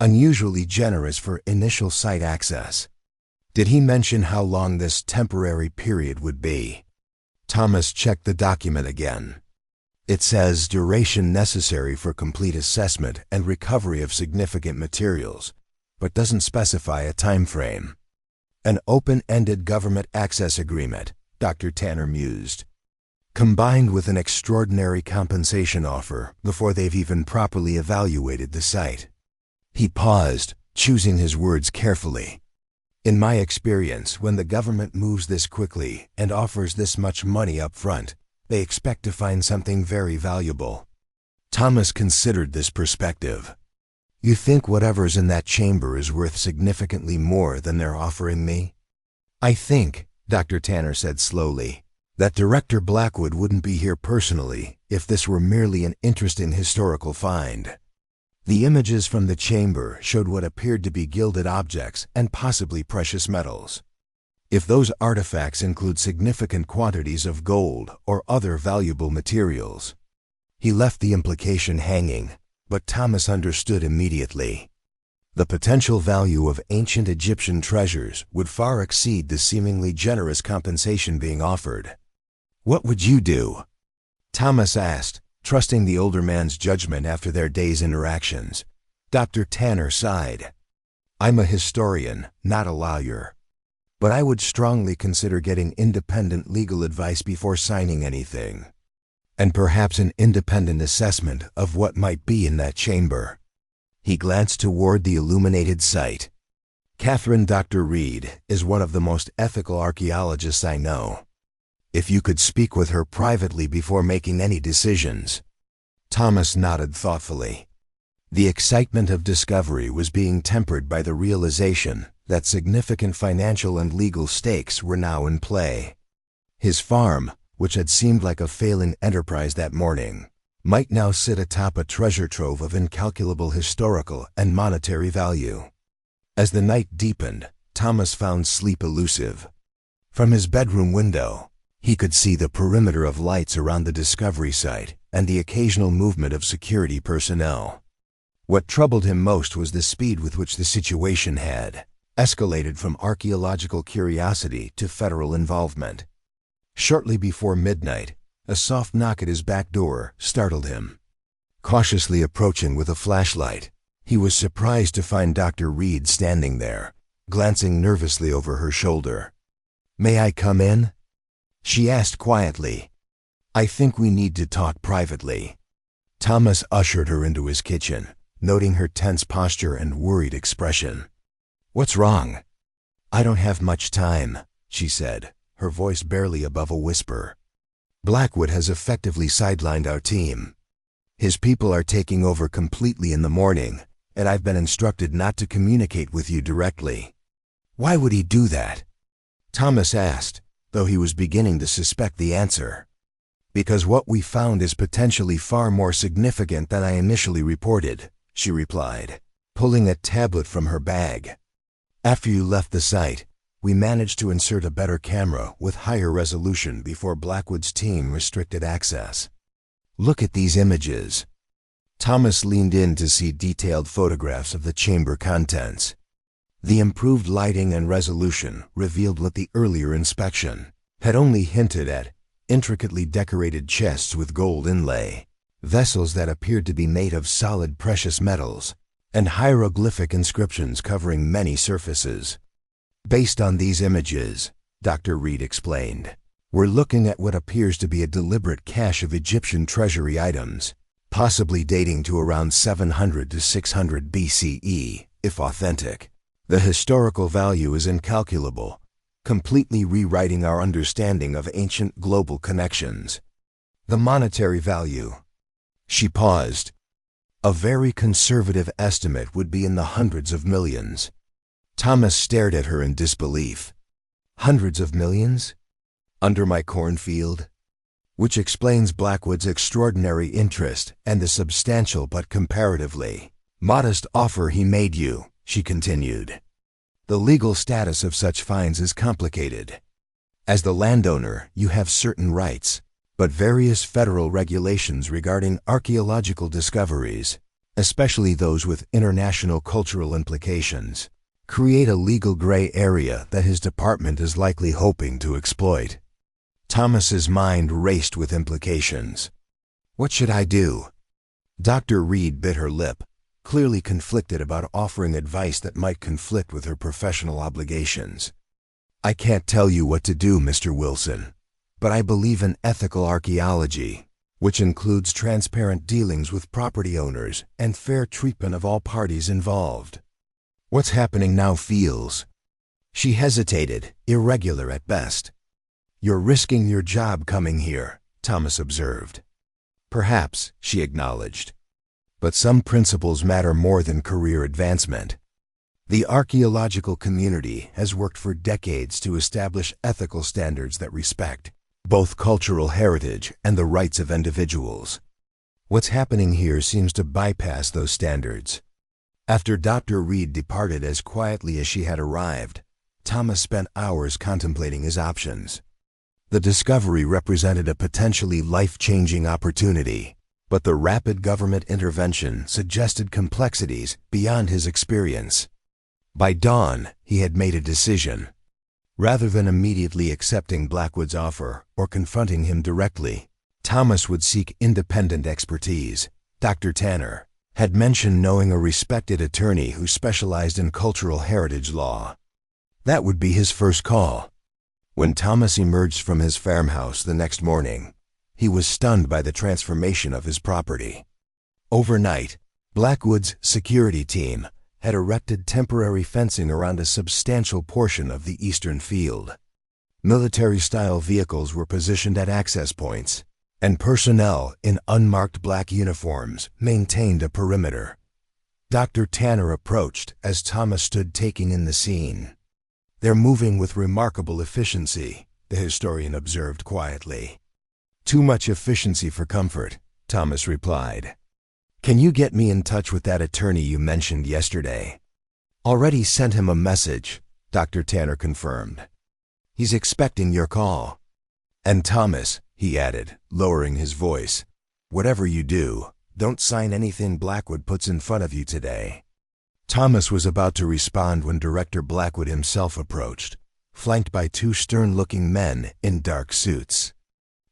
unusually generous for initial site access. Did he mention how long this temporary period would be?" Thomas checked the document again. "It says duration necessary for complete assessment and recovery of significant materials, but doesn't specify a time frame." "An open-ended government access agreement," Dr. Tanner mused, "combined with an extraordinary compensation offer before they've even properly evaluated the site." He paused, choosing his words carefully. "In my experience, when the government moves this quickly and offers this much money up front, they expect to find something very valuable." Thomas considered this perspective. "You think whatever's in that chamber is worth significantly more than they're offering me?" "I think," Dr. Tanner said slowly, "that Director Blackwood wouldn't be here personally if this were merely an interesting historical find." The images from the chamber showed what appeared to be gilded objects and possibly precious metals. If those artifacts include significant quantities of gold or other valuable materials. He left the implication hanging, but Thomas understood immediately. The potential value of ancient Egyptian treasures would far exceed the seemingly generous compensation being offered. "What would you do?" Thomas asked, trusting the older man's judgment after their day's interactions. Dr. Tanner sighed. "I'm a historian, not a lawyer. But I would strongly consider getting independent legal advice before signing anything. And perhaps an independent assessment of what might be in that chamber." He glanced toward the illuminated site. "Catherine Dr. Reed is one of the most ethical archaeologists I know. If you could speak with her privately before making any decisions." Thomas nodded thoughtfully. The excitement of discovery was being tempered by the realization that significant financial and legal stakes were now in play. His farm, which had seemed like a failing enterprise that morning, might now sit atop a treasure trove of incalculable historical and monetary value. As the night deepened, Thomas found sleep elusive. From his bedroom window, he could see the perimeter of lights around the discovery site and the occasional movement of security personnel. What troubled him most was the speed with which the situation had escalated from archaeological curiosity to federal involvement. Shortly before midnight, a soft knock at his back door startled him. Cautiously approaching with a flashlight, he was surprised to find Dr. Reed standing there, glancing nervously over her shoulder. "May I come in?" she asked quietly. "I think we need to talk privately." Thomas ushered her into his kitchen, noting her tense posture and worried expression. "What's wrong?" "I don't have much time," she said, her voice barely above a whisper. "Blackwood has effectively sidelined our team. His people are taking over completely in the morning, and I've been instructed not to communicate with you directly." "Why would he do that?" Thomas asked, though he was beginning to suspect the answer. "Because what we found is potentially far more significant than I initially reported," she replied, pulling a tablet from her bag. "After you left the site, we managed to insert a better camera with higher resolution before Blackwood's team restricted access. Look at these images." Thomas leaned in to see detailed photographs of the chamber contents. The improved lighting and resolution revealed what the earlier inspection had only hinted at: intricately decorated chests with gold inlay, vessels that appeared to be made of solid precious metals, and hieroglyphic inscriptions covering many surfaces. "Based on these images," Dr. Reed explained, "we're looking at what appears to be a deliberate cache of Egyptian treasury items, possibly dating to around 700 to 600 BCE, if authentic. The historical value is incalculable, completely rewriting our understanding of ancient global connections. The monetary value. She paused. A very conservative estimate would be in the hundreds of millions. Thomas stared at her in disbelief. Hundreds of millions? Under my cornfield? Which explains Blackwood's extraordinary interest and the substantial but comparatively modest offer he made you, she continued. The legal status of such finds is complicated. As the landowner, you have certain rights, but various federal regulations regarding archaeological discoveries, especially those with international cultural implications, create a legal gray area that his department is likely hoping to exploit. Thomas's mind raced with implications. What should I do? Dr. Reed bit her lip, clearly conflicted about offering advice that might conflict with her professional obligations. I can't tell you what to do, Mr. Wilson, but I believe in ethical archaeology, which includes transparent dealings with property owners and fair treatment of all parties involved. What's happening now feels. She hesitated, irregular at best. You're risking your job coming here, Thomas observed. Perhaps, she acknowledged. But some principles matter more than career advancement. The archaeological community has worked for decades to establish ethical standards that respect both cultural heritage and the rights of individuals. What's happening here seems to bypass those standards. After Dr. Reed departed as quietly as she had arrived, Thomas spent hours contemplating his options. The discovery represented a potentially life-changing opportunity, but the rapid government intervention suggested complexities beyond his experience. By dawn, he had made a decision. Rather than immediately accepting Blackwood's offer or confronting him directly, Thomas would seek independent expertise. Dr. Tanner had mentioned knowing a respected attorney who specialized in cultural heritage law. That would be his first call. When Thomas emerged from his farmhouse the next morning, he was stunned by the transformation of his property. Overnight, Blackwood's security team had erected temporary fencing around a substantial portion of the eastern field. Military-style vehicles were positioned at access points, and personnel in unmarked black uniforms maintained a perimeter. Dr. Tanner approached as Thomas stood taking in the scene. They're moving with remarkable efficiency, the historian observed quietly. Too much efficiency for comfort, Thomas replied. Can you get me in touch with that attorney you mentioned yesterday? Already sent him a message, Dr. Tanner confirmed. He's expecting your call. And Thomas, he added, lowering his voice, whatever you do, don't sign anything Blackwood puts in front of you today. Thomas was about to respond when Director Blackwood himself approached, flanked by two stern-looking men in dark suits.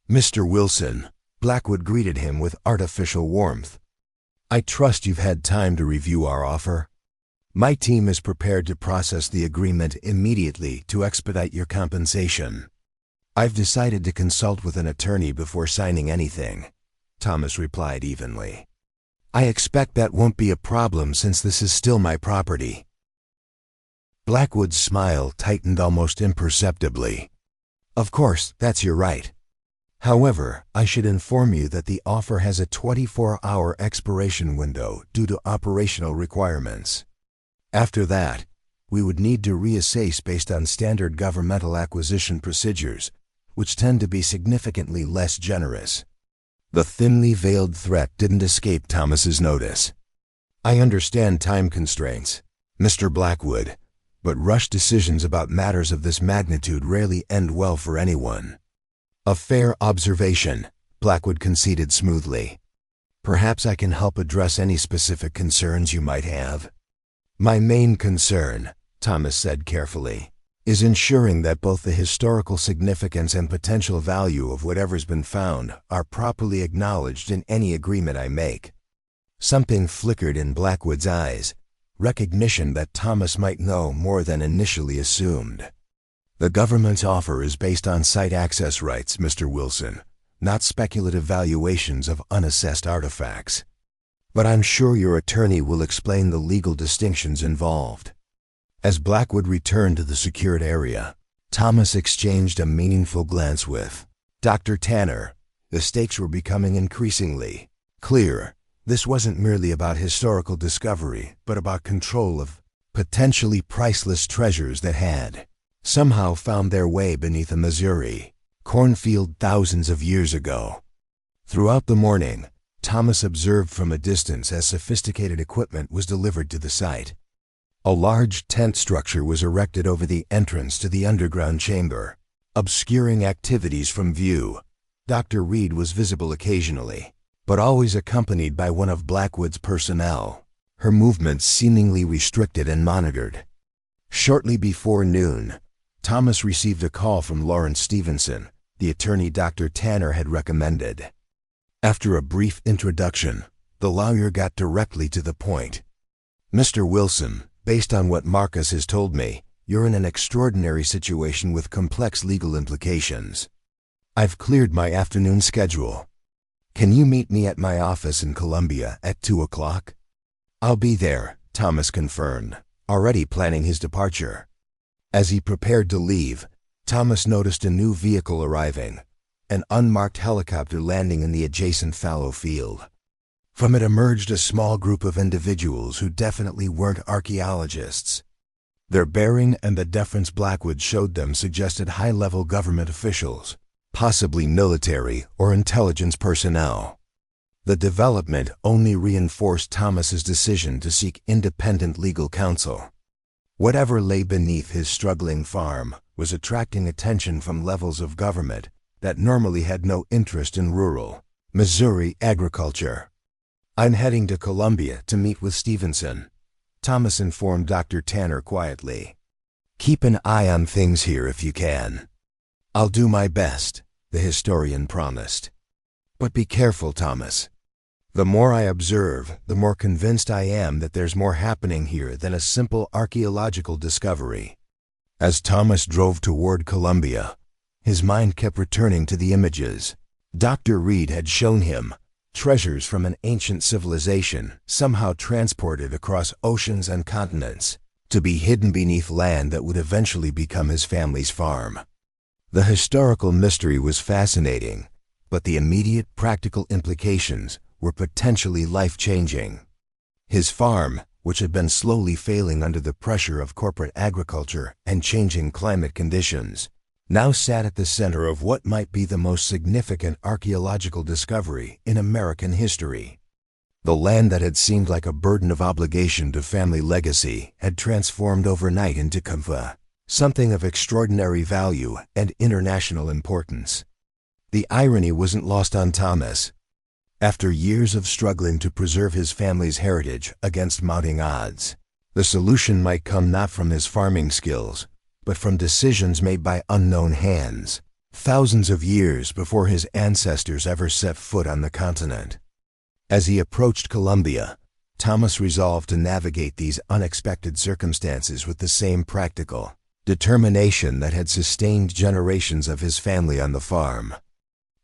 Mr. Wilson, Blackwood greeted him with artificial warmth. I trust you've had time to review our offer. My team is prepared to process the agreement immediately to expedite your compensation. I've decided to consult with an attorney before signing anything, Thomas replied evenly. I expect that won't be a problem since this is still my property. Blackwood's smile tightened almost imperceptibly. Of course, that's your right. However, I should inform you that the offer has a 24-hour expiration window due to operational requirements. After that, we would need to reassess based on standard governmental acquisition procedures, which tend to be significantly less generous. The thinly veiled threat didn't escape Thomas's notice. I understand time constraints, Mr. Blackwood, but rush decisions about matters of this magnitude rarely end well for anyone. A fair observation, Blackwood conceded smoothly. Perhaps I can help address any specific concerns you might have. My main concern, Thomas said carefully, is ensuring that both the historical significance and potential value of whatever's been found are properly acknowledged in any agreement I make. Something flickered in Blackwood's eyes, recognition that Thomas might know more than initially assumed. The government's offer is based on site access rights, Mr. Wilson, not speculative valuations of unassessed artifacts. But I'm sure your attorney will explain the legal distinctions involved. As Blackwood returned to the secured area, Thomas exchanged a meaningful glance with Dr. Tanner. The stakes were becoming increasingly clear. This wasn't merely about historical discovery, but about control of potentially priceless treasures that had somehow found their way beneath a Missouri cornfield thousands of years ago. Throughout the morning, Thomas observed from a distance as sophisticated equipment was delivered to the site. A large tent structure was erected over the entrance to the underground chamber, obscuring activities from view. Dr. Reed was visible occasionally, but always accompanied by one of Blackwood's personnel, her movements seemingly restricted and monitored. Shortly before noon, Thomas received a call from Lawrence Stevenson, the attorney Dr. Tanner had recommended. After a brief introduction, the lawyer got directly to the point. "Mr. Wilson, based on what Marcus has told me, you're in an extraordinary situation with complex legal implications. I've cleared my afternoon schedule. Can you meet me at my office in Columbia at 2 o'clock? "I'll be there," Thomas confirmed, already planning his departure. As he prepared to leave, Thomas noticed a new vehicle arriving, an unmarked helicopter landing in the adjacent fallow field. From it emerged a small group of individuals who definitely weren't archaeologists. Their bearing and the deference Blackwood showed them suggested high-level government officials, possibly military or intelligence personnel. The development only reinforced Thomas's decision to seek independent legal counsel. Whatever lay beneath his struggling farm was attracting attention from levels of government that normally had no interest in rural Missouri agriculture. "I'm heading to Columbia to meet with Stevenson," Thomas informed Dr. Tanner quietly. "Keep an eye on things here if you can." "I'll do my best," the historian promised. "But be careful, Thomas. The more I observe, the more convinced I am that there's more happening here than a simple archaeological discovery." As Thomas drove toward Columbia, his mind kept returning to the images Dr. Reed had shown him, treasures from an ancient civilization somehow transported across oceans and continents to be hidden beneath land that would eventually become his family's farm. The historical mystery was fascinating, but the immediate practical implications were potentially life-changing. His farm, which had been slowly failing under the pressure of corporate agriculture and changing climate conditions, now sat at the center of what might be the most significant archaeological discovery in American history. The land that had seemed like a burden of obligation to family legacy had transformed overnight into something of extraordinary value and international importance. The irony wasn't lost on Thomas. After years of struggling to preserve his family's heritage against mounting odds, the solution might come not from his farming skills, but from decisions made by unknown hands, thousands of years before his ancestors ever set foot on the continent. As he approached Columbia, Thomas resolved to navigate these unexpected circumstances with the same practical determination that had sustained generations of his family on the farm.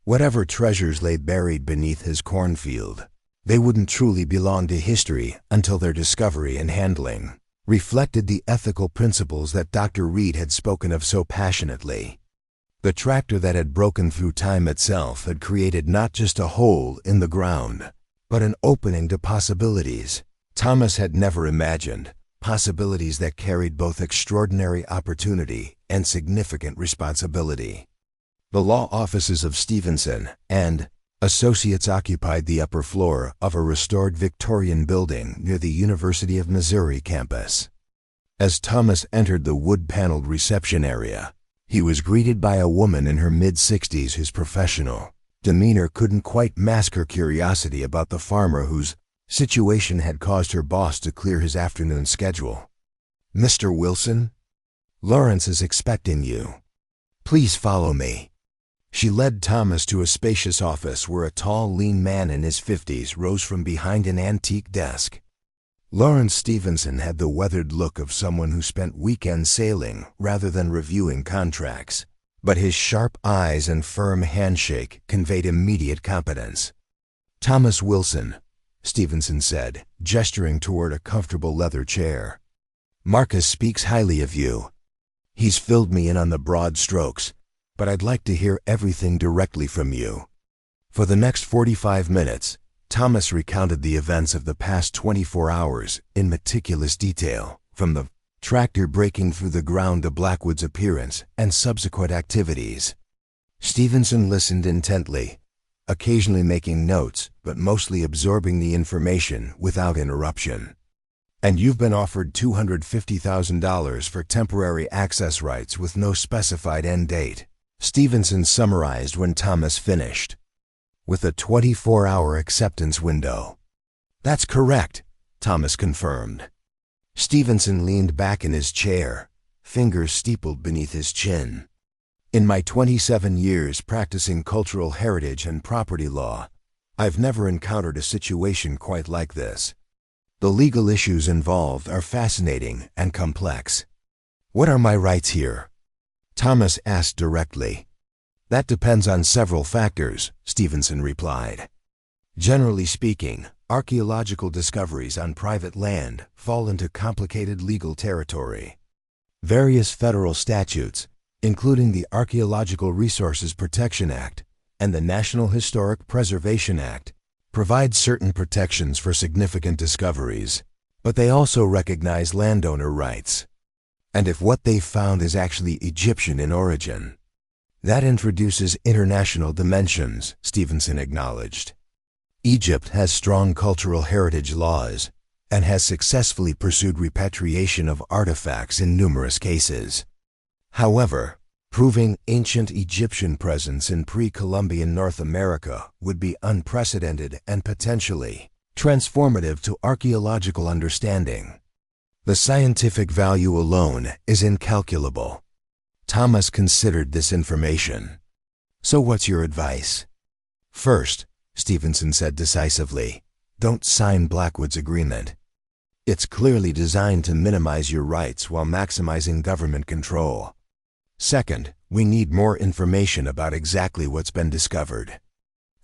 Whatever treasures lay buried beneath his cornfield, they wouldn't truly belong to history until their discovery and handling reflected the ethical principles that Dr. Reed had spoken of so passionately. The tractor that had broken through time itself had created not just a hole in the ground, but an opening to possibilities Thomas had never imagined, possibilities that carried both extraordinary opportunity and significant responsibility. The law offices of Stevenson and Associates occupied the upper floor of a restored Victorian building near the University of Missouri campus. As Thomas entered the wood-paneled reception area, he was greeted by a woman in her mid-60s whose professional demeanor couldn't quite mask her curiosity about the farmer whose situation had caused her boss to clear his afternoon schedule. "Mr. Wilson? Lawrence is expecting you. Please follow me." She led Thomas to a spacious office where a tall, lean man in his 50s rose from behind an antique desk. Lawrence Stevenson had the weathered look of someone who spent weekends sailing rather than reviewing contracts, but his sharp eyes and firm handshake conveyed immediate competence. "Thomas Wilson," Stevenson said, gesturing toward a comfortable leather chair. Marcus speaks highly of you. He's filled me in on the broad strokes, but I'd like to hear everything directly from you." For the next 45 minutes, Thomas recounted the events of the past 24 hours in meticulous detail, from the tractor breaking through the ground to Blackwood's appearance and subsequent activities. Stevenson listened intently, occasionally making notes, but mostly absorbing the information without interruption. "And you've been offered $250,000 for temporary access rights with no specified end date," Stevenson summarized when Thomas finished. "With a 24-hour acceptance window." "That's correct," Thomas confirmed. Stevenson leaned back in his chair, fingers steepled beneath his chin. "In my 27 years practicing cultural heritage and property law, I've never encountered a situation quite like this. The legal issues involved are fascinating and complex." "What are my rights here?" Thomas asked directly. "That depends on several factors," Stevenson replied. "Generally speaking, archaeological discoveries on private land fall into complicated legal territory. Various federal statutes, including the Archaeological Resources Protection Act and the National Historic Preservation Act, provide certain protections for significant discoveries, but they also recognize landowner rights. And if what they've found is actually Egyptian in origin, that introduces international dimensions," Stevenson acknowledged. "Egypt has strong cultural heritage laws and has successfully pursued repatriation of artifacts in numerous cases. However, proving ancient Egyptian presence in pre-Columbian North America would be unprecedented and potentially transformative to archaeological understanding. The scientific value alone is incalculable." Thomas considered this information. "So what's your advice?" "First," Stevenson said decisively, "don't sign Blackwood's agreement. It's clearly designed to minimize your rights while maximizing government control. Second, we need more information about exactly what's been discovered.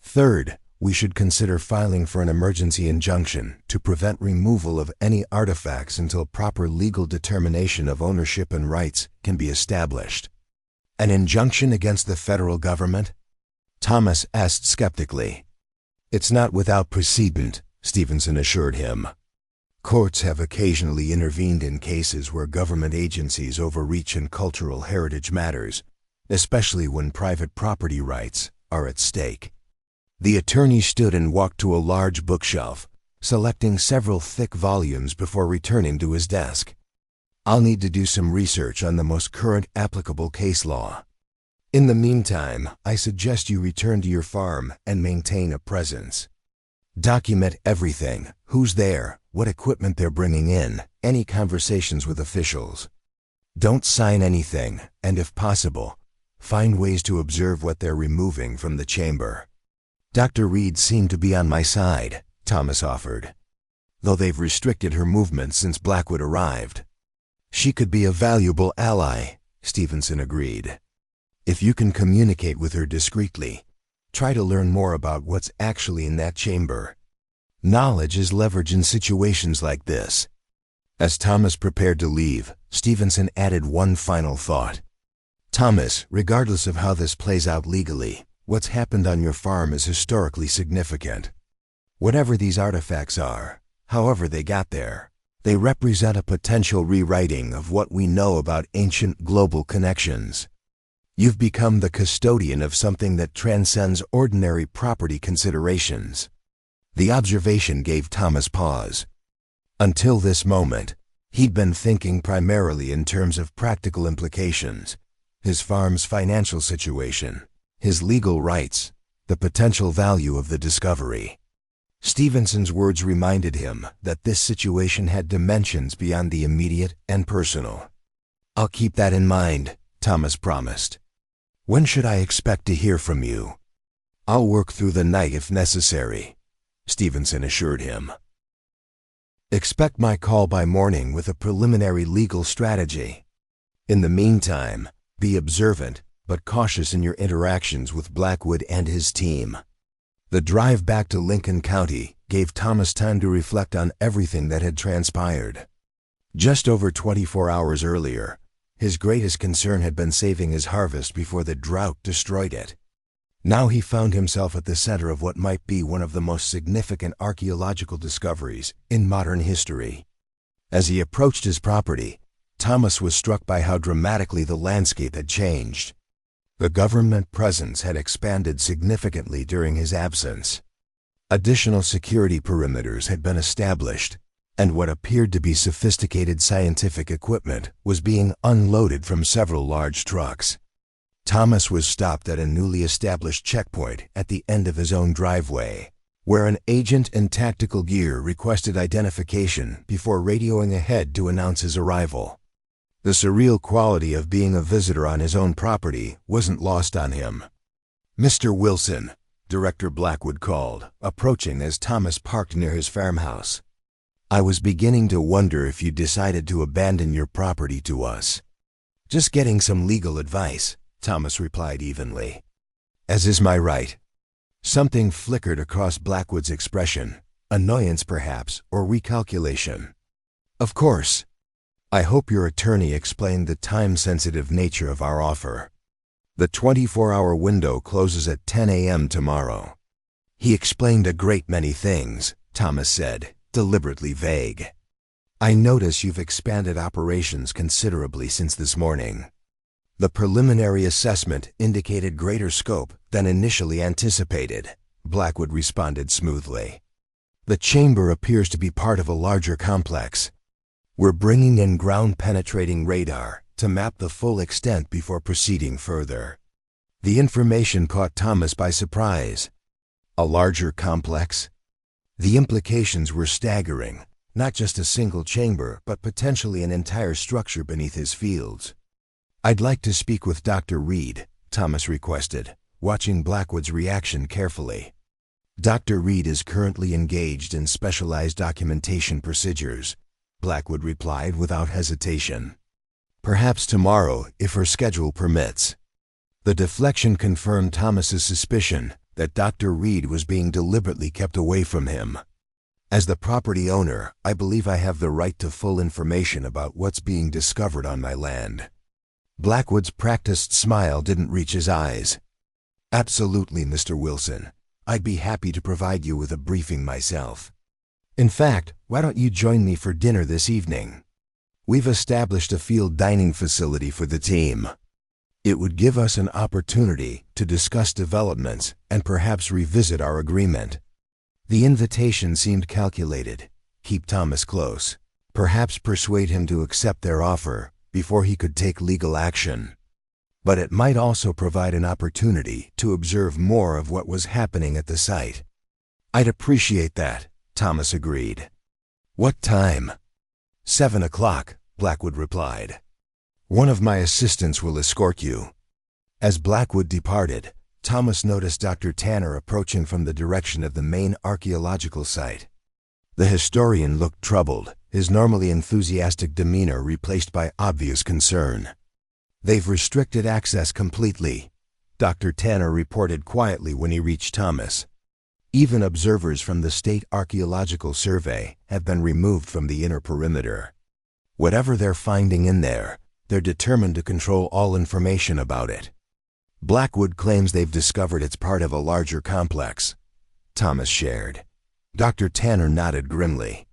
Third, we should consider filing for an emergency injunction to prevent removal of any artifacts until proper legal determination of ownership and rights can be established." "An injunction against the federal government?" Thomas asked skeptically. "It's not without precedent," Stevenson assured him. "Courts have occasionally intervened in cases where government agencies overreach in cultural heritage matters, especially when private property rights are at stake." The attorney stood and walked to a large bookshelf, selecting several thick volumes before returning to his desk. "I'll need to do some research on the most current applicable case law. In the meantime, I suggest you return to your farm and maintain a presence. Document everything: who's there, what equipment they're bringing in, any conversations with officials. Don't sign anything, and if possible, find ways to observe what they're removing from the chamber." "Dr. Reed seemed to be on my side," Thomas offered, "though they've restricted her movements since Blackwood arrived." "She could be a valuable ally," Stevenson agreed. "If you can communicate with her discreetly, try to learn more about what's actually in that chamber. Knowledge is leverage in situations like this." As Thomas prepared to leave, Stevenson added one final thought. "Thomas, regardless of how this plays out legally, what's happened on your farm is historically significant. Whatever these artifacts are, however they got there, they represent a potential rewriting of what we know about ancient global connections. You've become the custodian of something that transcends ordinary property considerations." The observation gave Thomas pause. Until this moment, he'd been thinking primarily in terms of practical implications: his farm's financial situation, his legal rights, the potential value of the discovery. Stevenson's words reminded him that this situation had dimensions beyond the immediate and personal. "I'll keep that in mind," Thomas promised. "When should I expect to hear from you?" "I'll work through the night if necessary," Stevenson assured him. "Expect my call by morning with a preliminary legal strategy. In the meantime, be observant but cautious in your interactions with Blackwood and his team." The drive back to Lincoln County gave Thomas time to reflect on everything that had transpired. Just over 24 hours earlier, his greatest concern had been saving his harvest before the drought destroyed it. Now he found himself at the center of what might be one of the most significant archaeological discoveries in modern history. As he approached his property, Thomas was struck by how dramatically the landscape had changed. The government presence had expanded significantly during his absence. Additional security perimeters had been established, and what appeared to be sophisticated scientific equipment was being unloaded from several large trucks. Thomas was stopped at a newly established checkpoint at the end of his own driveway, where an agent in tactical gear requested identification before radioing ahead to announce his arrival. The surreal quality of being a visitor on his own property wasn't lost on him. "Mr. Wilson," Director Blackwood called, approaching as Thomas parked near his farmhouse. "I was beginning to wonder if you decided to abandon your property to us." "Just getting some legal advice," Thomas replied evenly. "As is my right." Something flickered across Blackwood's expression, annoyance perhaps, or recalculation. "Of course. I hope your attorney explained the time-sensitive nature of our offer. The 24-hour window closes at 10 a.m. tomorrow." "He explained a great many things," Thomas said, deliberately vague. "I notice you've expanded operations considerably since this morning." "The preliminary assessment indicated greater scope than initially anticipated," Blackwood responded smoothly. "The chamber appears to be part of a larger complex. We're bringing in ground-penetrating radar to map the full extent before proceeding further." The information caught Thomas by surprise. A larger complex? The implications were staggering, not just a single chamber, but potentially an entire structure beneath his fields. "I'd like to speak with Dr. Reed," Thomas requested, watching Blackwood's reaction carefully. "Dr. Reed is currently engaged in specialized documentation procedures," Blackwood replied without hesitation. "Perhaps tomorrow, if her schedule permits." The deflection confirmed Thomas's suspicion that Dr. Reed was being deliberately kept away from him. "As the property owner, I believe I have the right to full information about what's being discovered on my land." Blackwood's practiced smile didn't reach his eyes. "Absolutely, Mr. Wilson. I'd be happy to provide you with a briefing myself. In fact, why don't you join me for dinner this evening? We've established a field dining facility for the team. It would give us an opportunity to discuss developments and perhaps revisit our agreement." The invitation seemed calculated. Keep Thomas close. Perhaps persuade him to accept their offer before he could take legal action. But it might also provide an opportunity to observe more of what was happening at the site. "I'd appreciate that," Thomas agreed. "What time?" 7 o'clock, Blackwood replied. "One of my assistants will escort you." As Blackwood departed, Thomas noticed Dr. Tanner approaching from the direction of the main archaeological site. The historian looked troubled, his normally enthusiastic demeanor replaced by obvious concern. "They've restricted access completely," Dr. Tanner reported quietly when he reached Thomas. "Even observers from the State Archaeological Survey have been removed from the inner perimeter. Whatever they're finding in there, they're determined to control all information about it. Blackwood claims they've discovered it's part of a larger complex," Thomas shared. Dr. Tanner nodded grimly.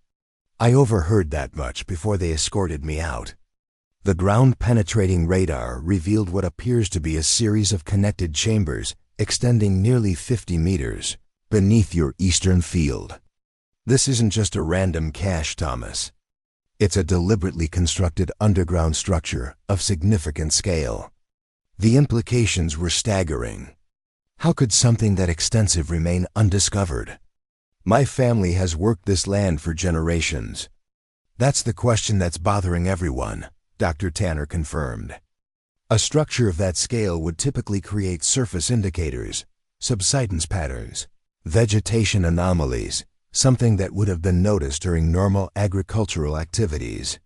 "I overheard that much before they escorted me out." The ground-penetrating radar revealed what appears to be a series of connected chambers extending nearly 50 meters beneath your eastern field. "This isn't just a random cache, Thomas. It's a deliberately constructed underground structure of significant scale." The implications were staggering. How could something that extensive remain undiscovered? "My family has worked this land for generations." "That's the question that's bothering everyone," Dr. Tanner confirmed. "A structure of that scale would typically create surface indicators, subsidence patterns, vegetation anomalies, something that would have been noticed during normal agricultural activities."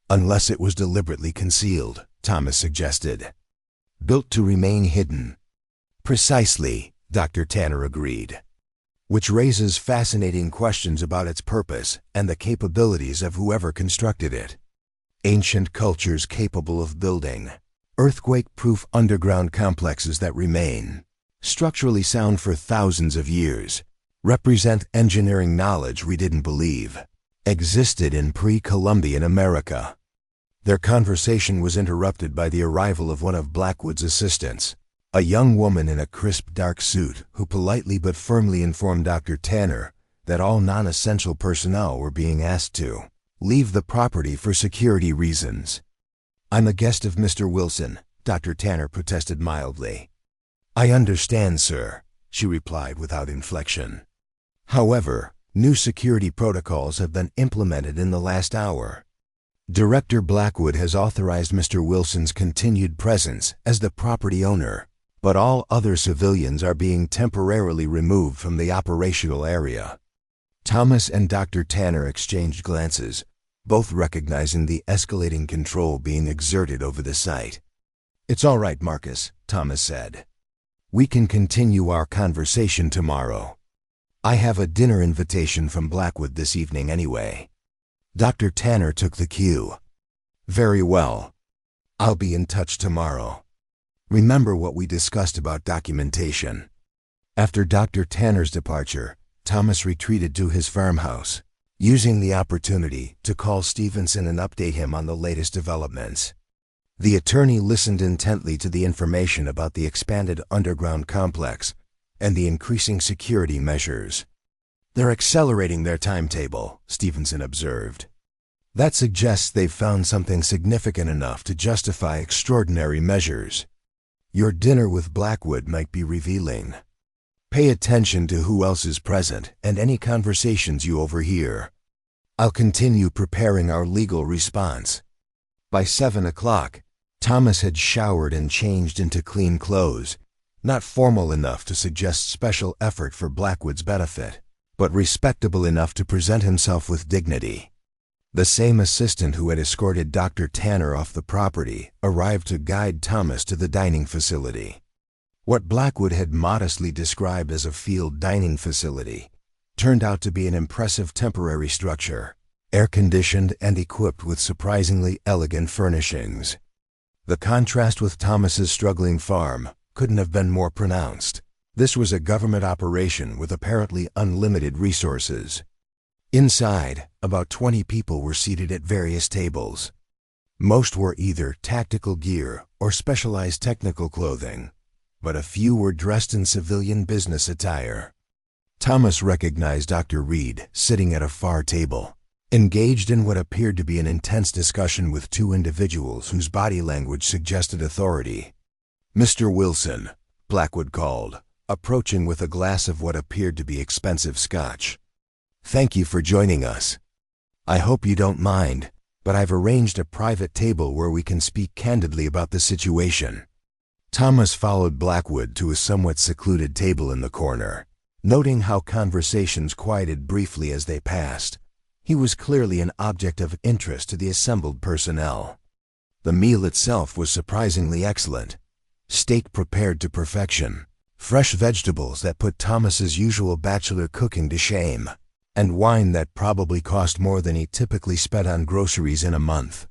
"Unless it was deliberately concealed," Thomas suggested. "Built to remain hidden." "Precisely," Dr. Tanner agreed. "Which raises fascinating questions about its purpose and the capabilities of whoever constructed it." ancient cultures capable of building, earthquake-proof underground complexes that remain, structurally sound for thousands of years, represent engineering knowledge we didn't believe existed in pre-Columbian America. Their conversation was interrupted by the arrival of one of Blackwood's assistants, a young woman in a crisp dark suit who politely but firmly informed Dr. Tanner that all non-essential personnel were being asked to leave the property for security reasons. "I'm a guest of Mr. Wilson," Dr. Tanner protested mildly. "I understand, sir," she replied without inflection. "However, new security protocols have been implemented in the last hour. Director Blackwood has authorized Mr. Wilson's continued presence as the property owner, but all other civilians are being temporarily removed from the operational area." Thomas and Dr. Tanner exchanged glances, both recognizing the escalating control being exerted over the site. "It's all right, Marcus," Thomas said. "We can continue our conversation tomorrow. I have a dinner invitation from Blackwood this evening anyway." Dr. Tanner took the cue. "Very well. I'll be in touch tomorrow. Remember what we discussed about documentation." After Dr. Tanner's departure, Thomas retreated to his farmhouse, using the opportunity to call Stevenson and update him on the latest developments. The attorney listened intently to the information about the expanded underground complex and the increasing security measures. "They're accelerating their timetable," Stevenson observed. "That suggests they've found something significant enough to justify extraordinary measures. Your dinner with Blackwood might be revealing. Pay attention to who else is present and any conversations you overhear. I'll continue preparing our legal response." By 7 o'clock, Thomas had showered and changed into clean clothes, not formal enough to suggest special effort for Blackwood's benefit, but respectable enough to present himself with dignity. The same assistant who had escorted Dr. Tanner off the property arrived to guide Thomas to the dining facility. What Blackwood had modestly described as a field dining facility turned out to be an impressive temporary structure, air-conditioned and equipped with surprisingly elegant furnishings. The contrast with Thomas's struggling farm couldn't have been more pronounced. This was a government operation with apparently unlimited resources. Inside, about 20 people were seated at various tables. Most wore either tactical gear or specialized technical clothing, but a few were dressed in civilian business attire. Thomas recognized Dr. Reed sitting at a far table, engaged in what appeared to be an intense discussion with two individuals whose body language suggested authority. "Mr. Wilson," Blackwood called, approaching with a glass of what appeared to be expensive scotch. "Thank you for joining us. I hope you don't mind, but I've arranged a private table where we can speak candidly about the situation." Thomas followed Blackwood to a somewhat secluded table in the corner, noting how conversations quieted briefly as they passed. He was clearly an object of interest to the assembled personnel. The meal itself was surprisingly excellent. Steak prepared to perfection, fresh vegetables that put Thomas's usual bachelor cooking to shame, and wine that probably cost more than he typically spent on groceries in a month.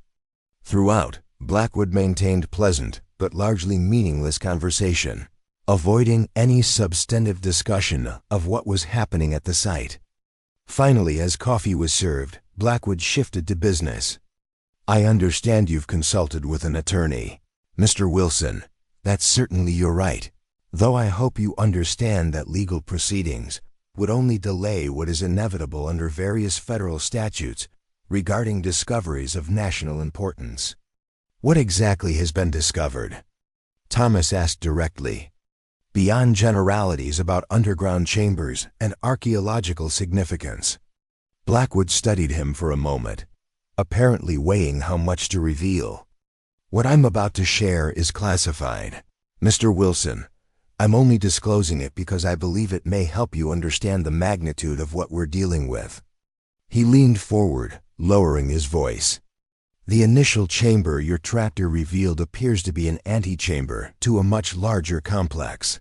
Throughout, Blackwood maintained pleasant but largely meaningless conversation, avoiding any substantive discussion of what was happening at the site. Finally, as coffee was served, Blackwood shifted to business. "I understand you've consulted with an attorney, Mr. Wilson. That's certainly your right, though I hope you understand that legal proceedings would only delay what is inevitable under various federal statutes regarding discoveries of national importance." "What exactly has been discovered?" Thomas asked directly. "Beyond generalities about underground chambers and archaeological significance." Blackwood studied him for a moment, apparently weighing how much to reveal. "What I'm about to share is classified, Mr. Wilson. I'm only disclosing it because I believe it may help you understand the magnitude of what we're dealing with." He leaned forward, lowering his voice. "The initial chamber your tractor revealed appears to be an antechamber to a much larger complex.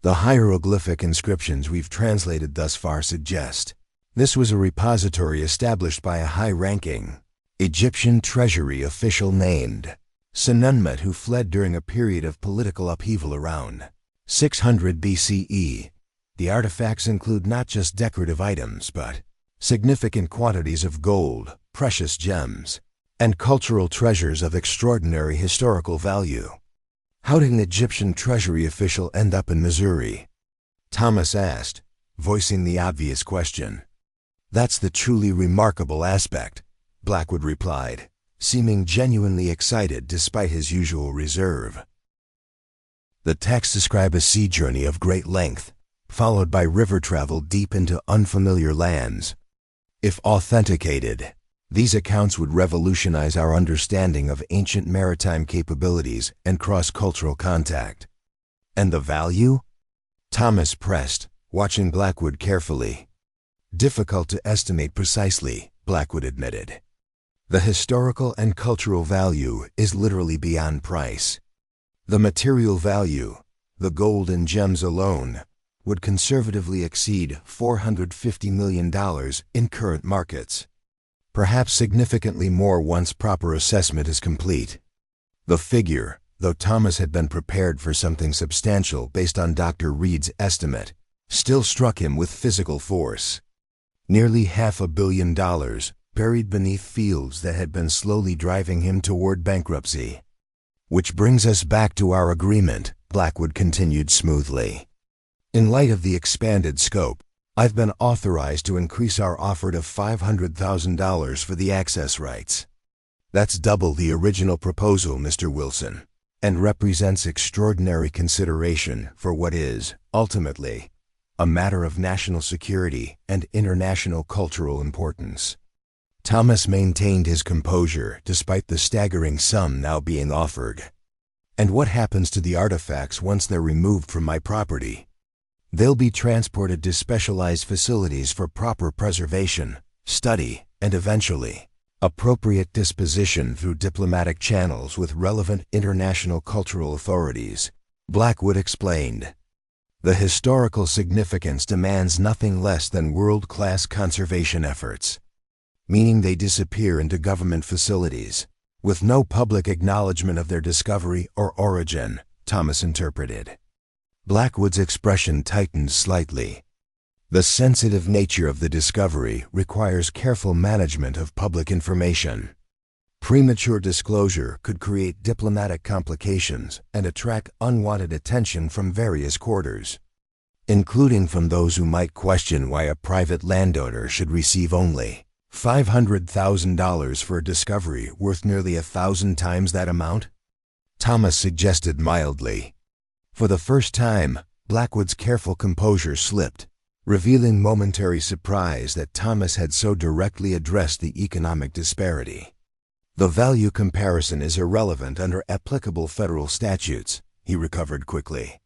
The hieroglyphic inscriptions we've translated thus far suggest this was a repository established by a high-ranking, Egyptian treasury official named Senunmet, who fled during a period of political upheaval around 600 BCE. The artifacts include not just decorative items, but significant quantities of gold, precious gems, and cultural treasures of extraordinary historical value. How did an Egyptian treasury official end up in Missouri? Thomas asked, voicing the obvious question. That's the truly remarkable aspect, Blackwood replied, seeming genuinely excited despite his usual reserve. The texts describe a sea journey of great length, followed by river travel deep into unfamiliar lands. If authenticated, these accounts would revolutionize our understanding of ancient maritime capabilities and cross-cultural contact. And the value? Thomas pressed, watching Blackwood carefully. Difficult to estimate precisely, Blackwood admitted. The historical and cultural value is literally beyond price. The material value, the gold and gems alone, would conservatively exceed $450 million in current markets. Perhaps significantly more once proper assessment is complete. The figure, though Thomas had been prepared for something substantial based on Dr. Reed's estimate, still struck him with physical force. Nearly $500 million buried beneath fields that had been slowly driving him toward bankruptcy. Which brings us back to our agreement, Blackwood continued smoothly. In light of the expanded scope, I've been authorized to increase our offer to $500,000 for the access rights. That's double the original proposal, Mr. Wilson, and represents extraordinary consideration for what is, ultimately, a matter of national security and international cultural importance. Thomas maintained his composure despite the staggering sum now being offered. And what happens to the artifacts once they're removed from my property? They'll be transported to specialized facilities for proper preservation, study, and eventually, appropriate disposition through diplomatic channels with relevant international cultural authorities, Blackwood explained. The historical significance demands nothing less than world-class conservation efforts, meaning they disappear into government facilities, with no public acknowledgement of their discovery or origin, Thomas interpreted. Blackwood's expression tightened slightly. The sensitive nature of the discovery requires careful management of public information. Premature disclosure could create diplomatic complications and attract unwanted attention from various quarters, including from those who might question why a private landowner should receive only $500,000 for a discovery worth nearly 1,000 times that amount? Thomas suggested mildly. For the first time, Blackwood's careful composure slipped, revealing momentary surprise that Thomas had so directly addressed the economic disparity. The value comparison is irrelevant under applicable federal statutes, he recovered quickly.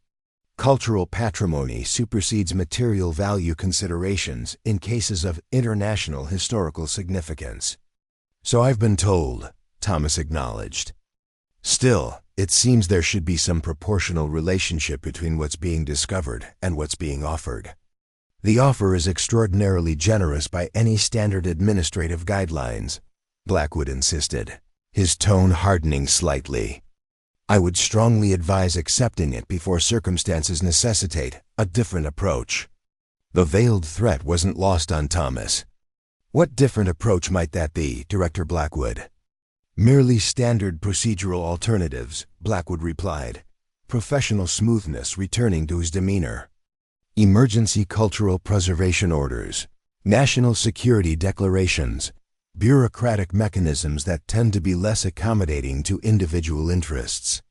Cultural patrimony supersedes material value considerations in cases of international historical significance. So I've been told, Thomas acknowledged. Still, it seems there should be some proportional relationship between what's being discovered and what's being offered. The offer is extraordinarily generous by any standard administrative guidelines, Blackwood insisted, his tone hardening slightly. I would strongly advise accepting it before circumstances necessitate a different approach. The veiled threat wasn't lost on Thomas. What different approach might that be, Director Blackwood? Merely standard procedural alternatives, Blackwood replied, professional smoothness returning to his demeanor. Emergency cultural preservation orders, national security declarations, bureaucratic mechanisms that tend to be less accommodating to individual interests.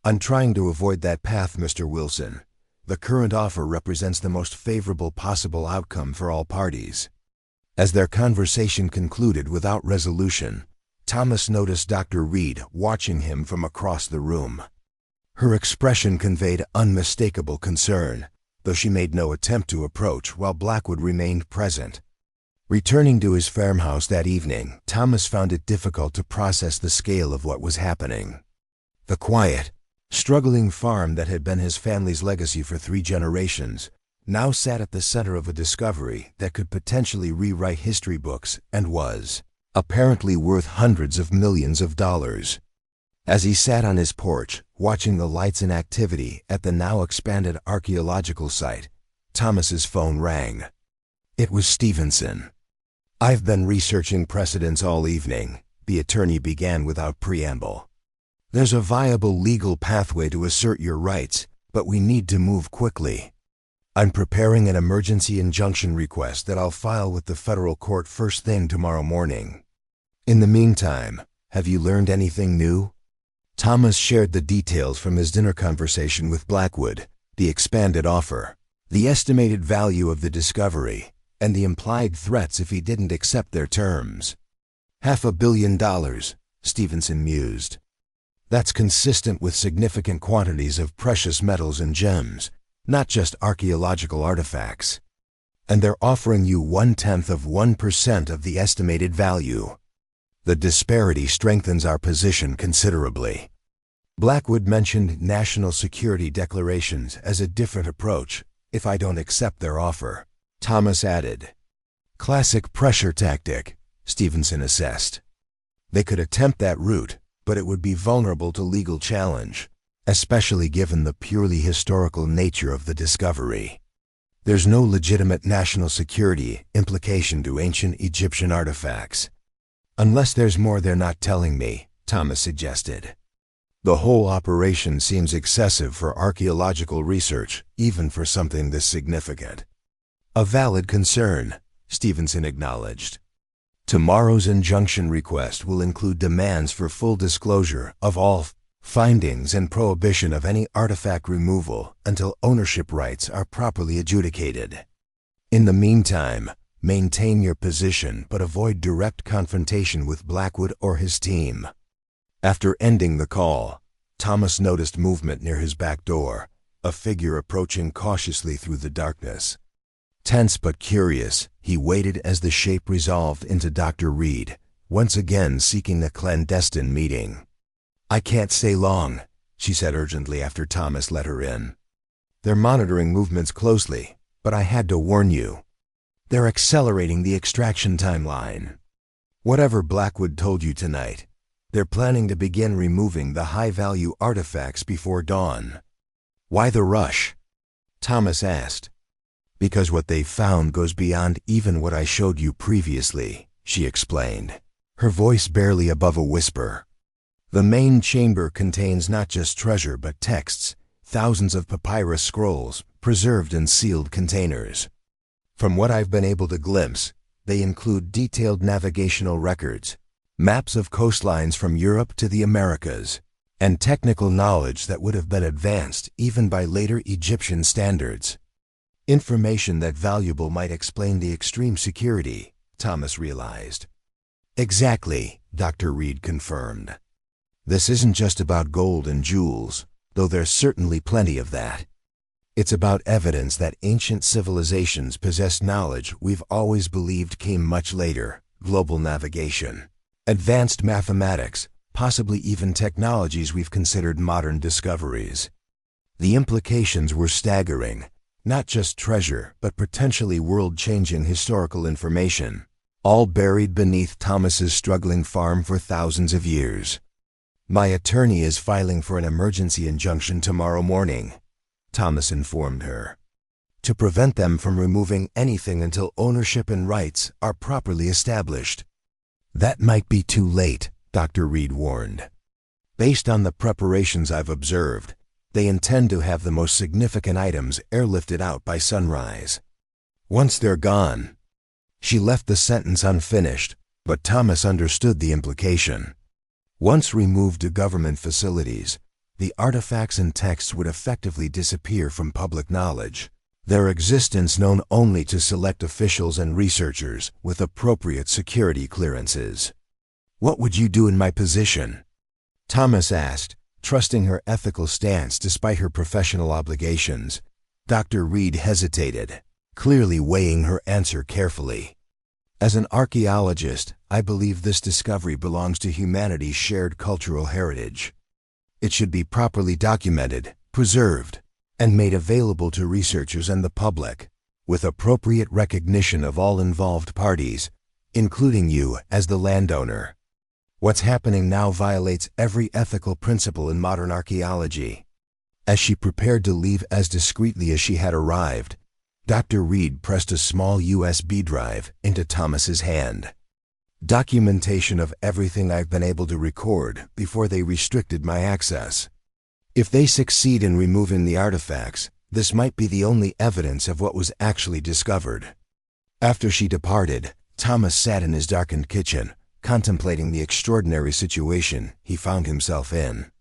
I'm trying to avoid that path, Mr. Wilson. The current offer represents the most favorable possible outcome for all parties. As their conversation concluded without resolution, Thomas noticed Dr. Reed watching him from across the room. Her expression conveyed unmistakable concern, though she made no attempt to approach while Blackwood remained present. Returning to his farmhouse that evening, Thomas found it difficult to process the scale of what was happening. The quiet, struggling farm that had been his family's legacy for 3 generations now sat at the center of a discovery that could potentially rewrite history books and was, apparently worth hundreds of millions of dollars. As he sat on his porch, watching the lights and activity at the now expanded archaeological site, Thomas's phone rang. It was Stevenson. "I've been researching precedents all evening," the attorney began without preamble. "There's a viable legal pathway to assert your rights, but we need to move quickly. I'm preparing an emergency injunction request that I'll file with the federal court first thing tomorrow morning. In the meantime, have you learned anything new?" Thomas shared the details from his dinner conversation with Blackwood, the expanded offer, the estimated value of the discovery, and the implied threats if he didn't accept their terms. $500 million, Stevenson mused. That's consistent with significant quantities of precious metals and gems, not just archaeological artifacts. And they're offering you 0.1% of the estimated value. The disparity strengthens our position considerably. Blackwood mentioned national security declarations as a different approach if I don't accept their offer. Thomas added. "Classic pressure tactic," Stevenson assessed. "They could attempt that route, but it would be vulnerable to legal challenge, especially given the purely historical nature of the discovery. There's no legitimate national security implication to ancient Egyptian artifacts. Unless there's more they're not telling me," Thomas suggested. "The whole operation seems excessive for archaeological research, even for something this significant." "A valid concern," Stevenson acknowledged. "Tomorrow's injunction request will include demands for full disclosure of all findings and prohibition of any artifact removal until ownership rights are properly adjudicated. In the meantime, maintain your position but avoid direct confrontation with Blackwood or his team." After ending the call, Thomas noticed movement near his back door, a figure approaching cautiously through the darkness. Tense but curious, he waited as the shape resolved into Dr. Reed, once again seeking a clandestine meeting. "I can't stay long," she said urgently after Thomas let her in. "They're monitoring movements closely, but I had to warn you. They're accelerating the extraction timeline. Whatever Blackwood told you tonight, they're planning to begin removing the high-value artifacts before dawn." "Why the rush?" Thomas asked. "Because what they've found goes beyond even what I showed you previously," she explained, her voice barely above a whisper. "The main chamber contains not just treasure but texts, thousands of papyrus scrolls, preserved in sealed containers. From what I've been able to glimpse, they include detailed navigational records, maps of coastlines from Europe to the Americas, and technical knowledge that would have been advanced even by later Egyptian standards. Information that valuable might explain the extreme security," Thomas realized. "Exactly," Dr. Reed confirmed. "This isn't just about gold and jewels, though there's certainly plenty of that. It's about evidence that ancient civilizations possess knowledge we've always believed came much later: global navigation, advanced mathematics, possibly even technologies we've considered modern discoveries. The implications were staggering, not just treasure but potentially world-changing historical information, all buried beneath Thomas's struggling farm for thousands of years. My attorney is filing for an emergency injunction tomorrow morning," Thomas informed her, "to prevent them from removing anything until ownership and rights are properly established." "That might be too late," Dr. Reed warned. "Based on the preparations I've observed, they intend to have the most significant items airlifted out by sunrise. Once they're gone—" She left the sentence unfinished, but Thomas understood the implication. Once removed to government facilities, the artifacts and texts would effectively disappear from public knowledge, their existence known only to select officials and researchers with appropriate security clearances. "What would you do in my position?" Thomas asked, trusting her ethical stance despite her professional obligations. Dr. Reed hesitated, clearly weighing her answer carefully. "As an archaeologist, I believe this discovery belongs to humanity's shared cultural heritage. It should be properly documented, preserved, and made available to researchers and the public, with appropriate recognition of all involved parties, including you as the landowner. What's happening now violates every ethical principle in modern archaeology." As she prepared to leave as discreetly as she had arrived, Dr. Reed pressed a small USB drive into Thomas's hand. "Documentation of everything I've been able to record before they restricted my access. If they succeed in removing the artifacts, this might be the only evidence of what was actually discovered." After she departed, Thomas sat in his darkened kitchen, contemplating the extraordinary situation he found himself in.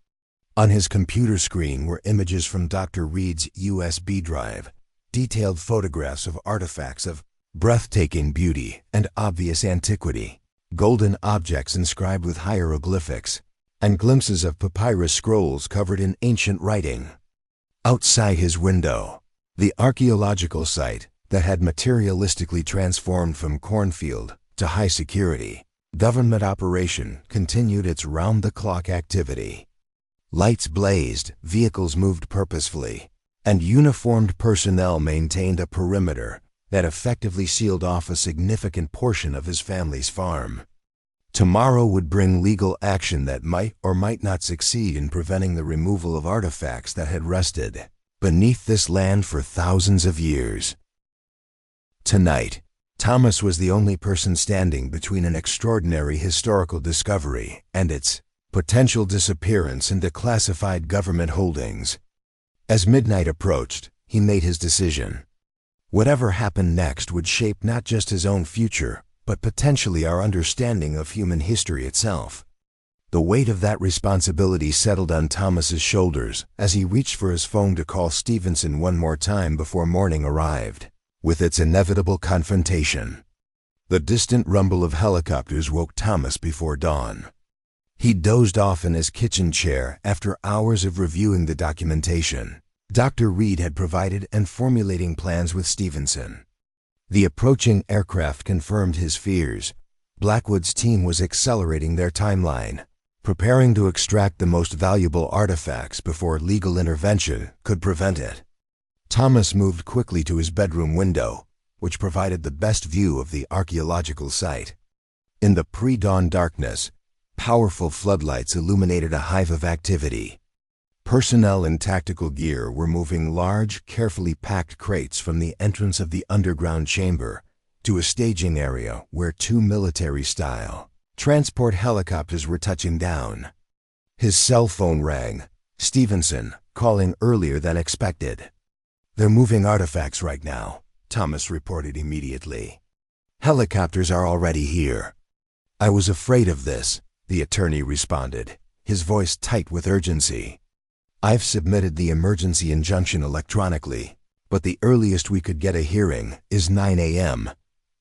On his computer screen were images from Dr. Reed's USB drive, detailed photographs of artifacts of breathtaking beauty and obvious antiquity, golden objects inscribed with hieroglyphics, and glimpses of papyrus scrolls covered in ancient writing. Outside his window, the archaeological site that had materialistically transformed from cornfield to high security government operation continued its round-the-clock activity. Lights blazed, vehicles moved purposefully, and uniformed personnel maintained a perimeter that effectively sealed off a significant portion of his family's farm. Tomorrow would bring legal action that might or might not succeed in preventing the removal of artifacts that had rested beneath this land for thousands of years. Tonight, Thomas was the only person standing between an extraordinary historical discovery and its potential disappearance into classified government holdings. As midnight approached, he made his decision. Whatever happened next would shape not just his own future, but potentially our understanding of human history itself. The weight of that responsibility settled on Thomas's shoulders as he reached for his phone to call Stevenson one more time before morning arrived, with its inevitable confrontation. The distant rumble of helicopters woke Thomas before dawn. He dozed off in his kitchen chair after hours of reviewing the documentation Dr. Reed had provided and formulating plans with Stevenson. The approaching aircraft confirmed his fears. Blackwood's team was accelerating their timeline, preparing to extract the most valuable artifacts before legal intervention could prevent it. Thomas moved quickly to his bedroom window, which provided the best view of the archaeological site. In the pre-dawn darkness, powerful floodlights illuminated a hive of activity. Personnel in tactical gear were moving large, carefully packed crates from the entrance of the underground chamber to a staging area where two military-style transport helicopters were touching down. His cell phone rang, Stevenson calling earlier than expected. "They're moving artifacts right now," Thomas reported immediately. "Helicopters are already here." "I was afraid of this," the attorney responded, his voice tight with urgency. "I've submitted the emergency injunction electronically, but the earliest we could get a hearing is 9 a.m.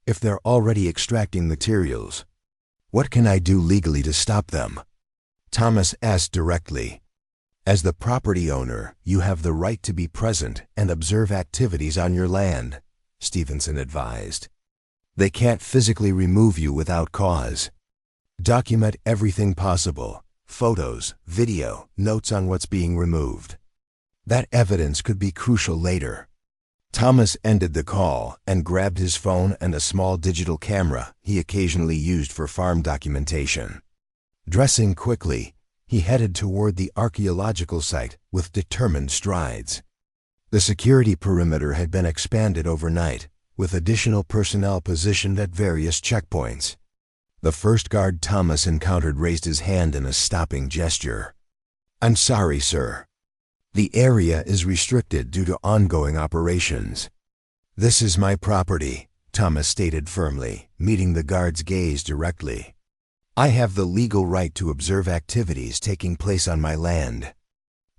If they're already extracting materials, what can I do legally to stop them?" Thomas asked directly. "As the property owner, you have the right to be present and observe activities on your land," Stevenson advised. "They can't physically remove you without cause. Document everything possible. Photos, video, notes on what's being removed. That evidence could be crucial later." Thomas ended the call and grabbed his phone and a small digital camera he occasionally used for farm documentation. Dressing quickly, he headed toward the archaeological site with determined strides. The security perimeter had been expanded overnight, with additional personnel positioned at various checkpoints. The first guard Thomas encountered raised his hand in a stopping gesture. "I'm sorry, sir. The area is restricted due to ongoing operations." "This is my property," Thomas stated firmly, meeting the guard's gaze directly. "I have the legal right to observe activities taking place on my land."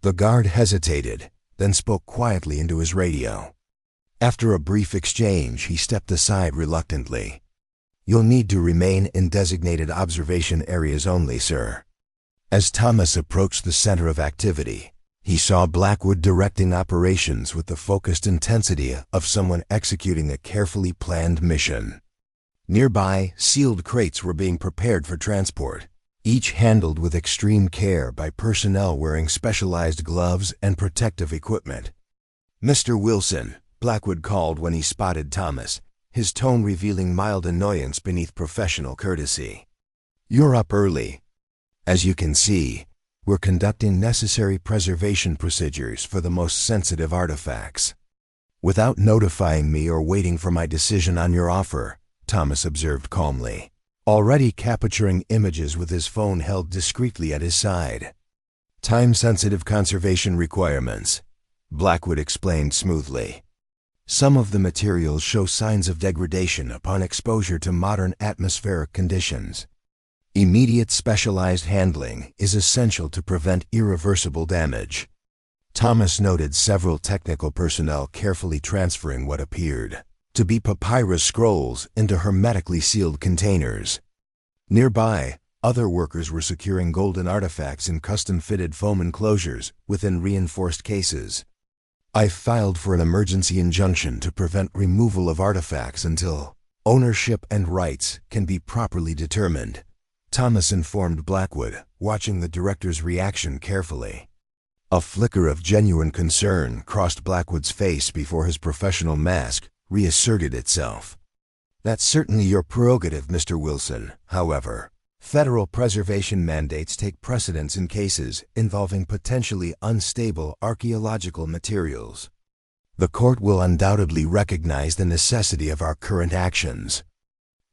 The guard hesitated, then spoke quietly into his radio. After a brief exchange, he stepped aside reluctantly. "You'll need to remain in designated observation areas only, sir." As Thomas approached the center of activity, he saw Blackwood directing operations with the focused intensity of someone executing a carefully planned mission. Nearby, sealed crates were being prepared for transport, each handled with extreme care by personnel wearing specialized gloves and protective equipment. "Mr. Wilson," Blackwood called when he spotted Thomas, his tone revealing mild annoyance beneath professional courtesy. "You're up early. As you can see, we're conducting necessary preservation procedures for the most sensitive artifacts." "Without notifying me or waiting for my decision on your offer," Thomas observed calmly, already capturing images with his phone held discreetly at his side. "Time-sensitive conservation requirements," Blackwood explained smoothly. "Some of the materials show signs of degradation upon exposure to modern atmospheric conditions. Immediate specialized handling is essential to prevent irreversible damage." Thomas noted several technical personnel carefully transferring what appeared to be papyrus scrolls into hermetically sealed containers. Nearby, other workers were securing golden artifacts in custom-fitted foam enclosures within reinforced cases. "I've filed for an emergency injunction to prevent removal of artifacts until ownership and rights can be properly determined," Thomas informed Blackwood, watching the director's reaction carefully. A flicker of genuine concern crossed Blackwood's face before his professional mask reasserted itself. "That's certainly your prerogative, Mr. Wilson. However, federal preservation mandates take precedence in cases involving potentially unstable archaeological materials. The court will undoubtedly recognize the necessity of our current actions."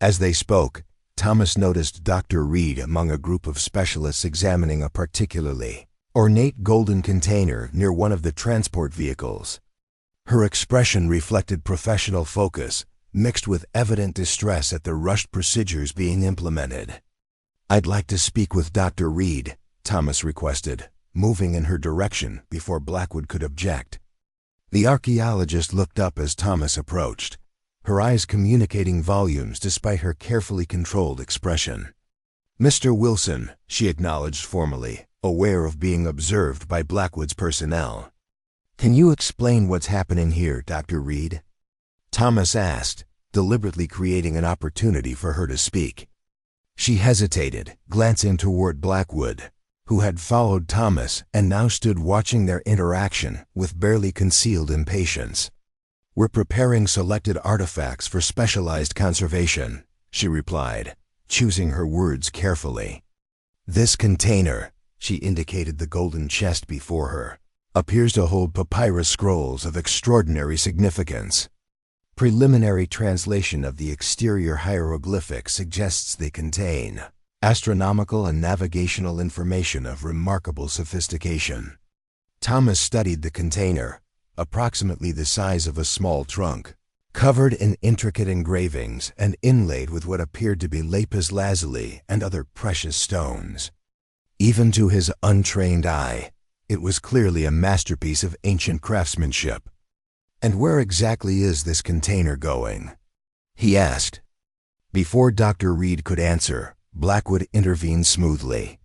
As they spoke, Thomas noticed Dr. Reed among a group of specialists examining a particularly ornate golden container near one of the transport vehicles. Her expression reflected professional focus, mixed with evident distress at the rushed procedures being implemented. "I'd like to speak with Dr. Reed," Thomas requested, moving in her direction before Blackwood could object. The archaeologist looked up as Thomas approached, her eyes communicating volumes despite her carefully controlled expression. "Mr. Wilson," she acknowledged formally, aware of being observed by Blackwood's personnel. "Can you explain what's happening here, Dr. Reed?" Thomas asked, deliberately creating an opportunity for her to speak. She hesitated, glancing toward Blackwood, who had followed Thomas and now stood watching their interaction with barely concealed impatience. "We're preparing selected artifacts for specialized conservation," she replied, choosing her words carefully. "This container," she indicated the golden chest before her, "appears to hold papyrus scrolls of extraordinary significance. Preliminary translation of the exterior hieroglyphics suggests they contain astronomical and navigational information of remarkable sophistication." Thomas studied the container, approximately the size of a small trunk, covered in intricate engravings and inlaid with what appeared to be lapis lazuli and other precious stones. Even to his untrained eye, it was clearly a masterpiece of ancient craftsmanship. "And where exactly is this container going?" he asked. Before Dr. Reed could answer, Blackwood intervened smoothly.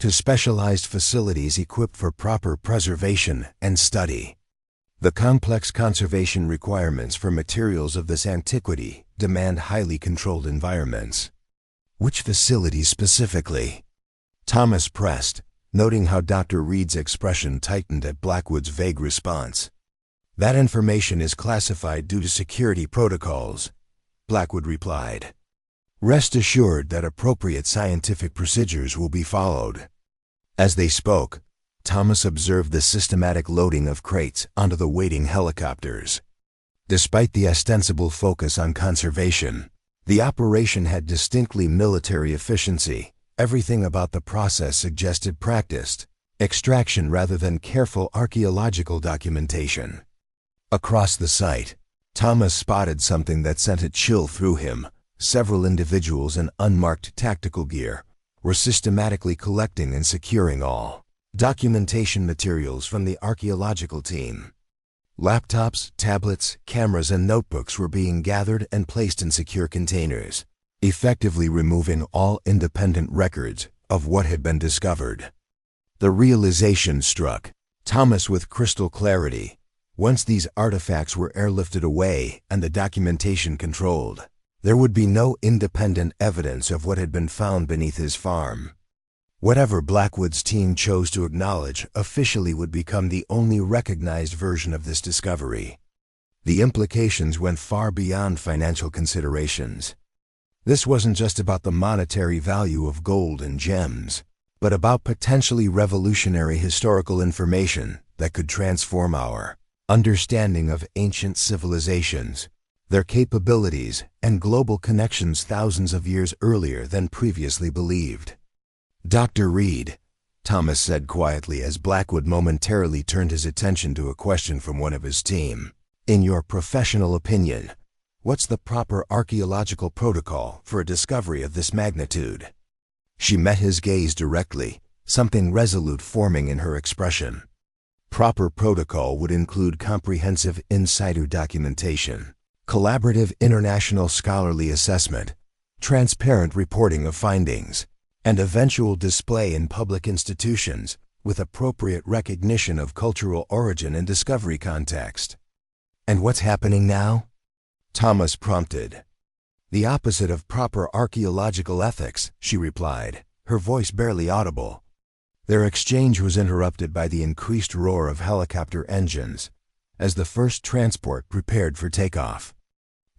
"To specialized facilities equipped for proper preservation and study. The complex conservation requirements for materials of this antiquity demand highly controlled environments." "Which facilities specifically?" Thomas pressed, noting how Dr. Reed's expression tightened at Blackwood's vague response. "That information is classified due to security protocols," Blackwood replied. "Rest assured that appropriate scientific procedures will be followed." As they spoke, Thomas observed the systematic loading of crates onto the waiting helicopters. Despite the ostensible focus on conservation, the operation had distinctly military efficiency. Everything about the process suggested practiced extraction rather than careful archaeological documentation. Across the site, Thomas spotted something that sent a chill through him. Several individuals in unmarked tactical gear were systematically collecting and securing all documentation materials from the archaeological team. Laptops, tablets, cameras, and notebooks were being gathered and placed in secure containers, effectively removing all independent records of what had been discovered. The realization struck Thomas with crystal clarity. Once these artifacts were airlifted away and the documentation controlled, there would be no independent evidence of what had been found beneath his farm. Whatever Blackwood's team chose to acknowledge officially would become the only recognized version of this discovery. The implications went far beyond financial considerations. This wasn't just about the monetary value of gold and gems, but about potentially revolutionary historical information that could transform our understanding of ancient civilizations, their capabilities, and global connections thousands of years earlier than previously believed. "Dr. Reed," Thomas said quietly as Blackwood momentarily turned his attention to a question from one of his team, "in your professional opinion, what's the proper archaeological protocol for a discovery of this magnitude?" She met his gaze directly, something resolute forming in her expression. Proper protocol would include comprehensive in-situ documentation, collaborative international scholarly assessment, transparent reporting of findings, and eventual display in public institutions with appropriate recognition of cultural origin and discovery context. "And what's happening now?" Thomas prompted. "The opposite of proper archaeological ethics," she replied, her voice barely audible. Their exchange was interrupted by the increased roar of helicopter engines as the first transport prepared for takeoff.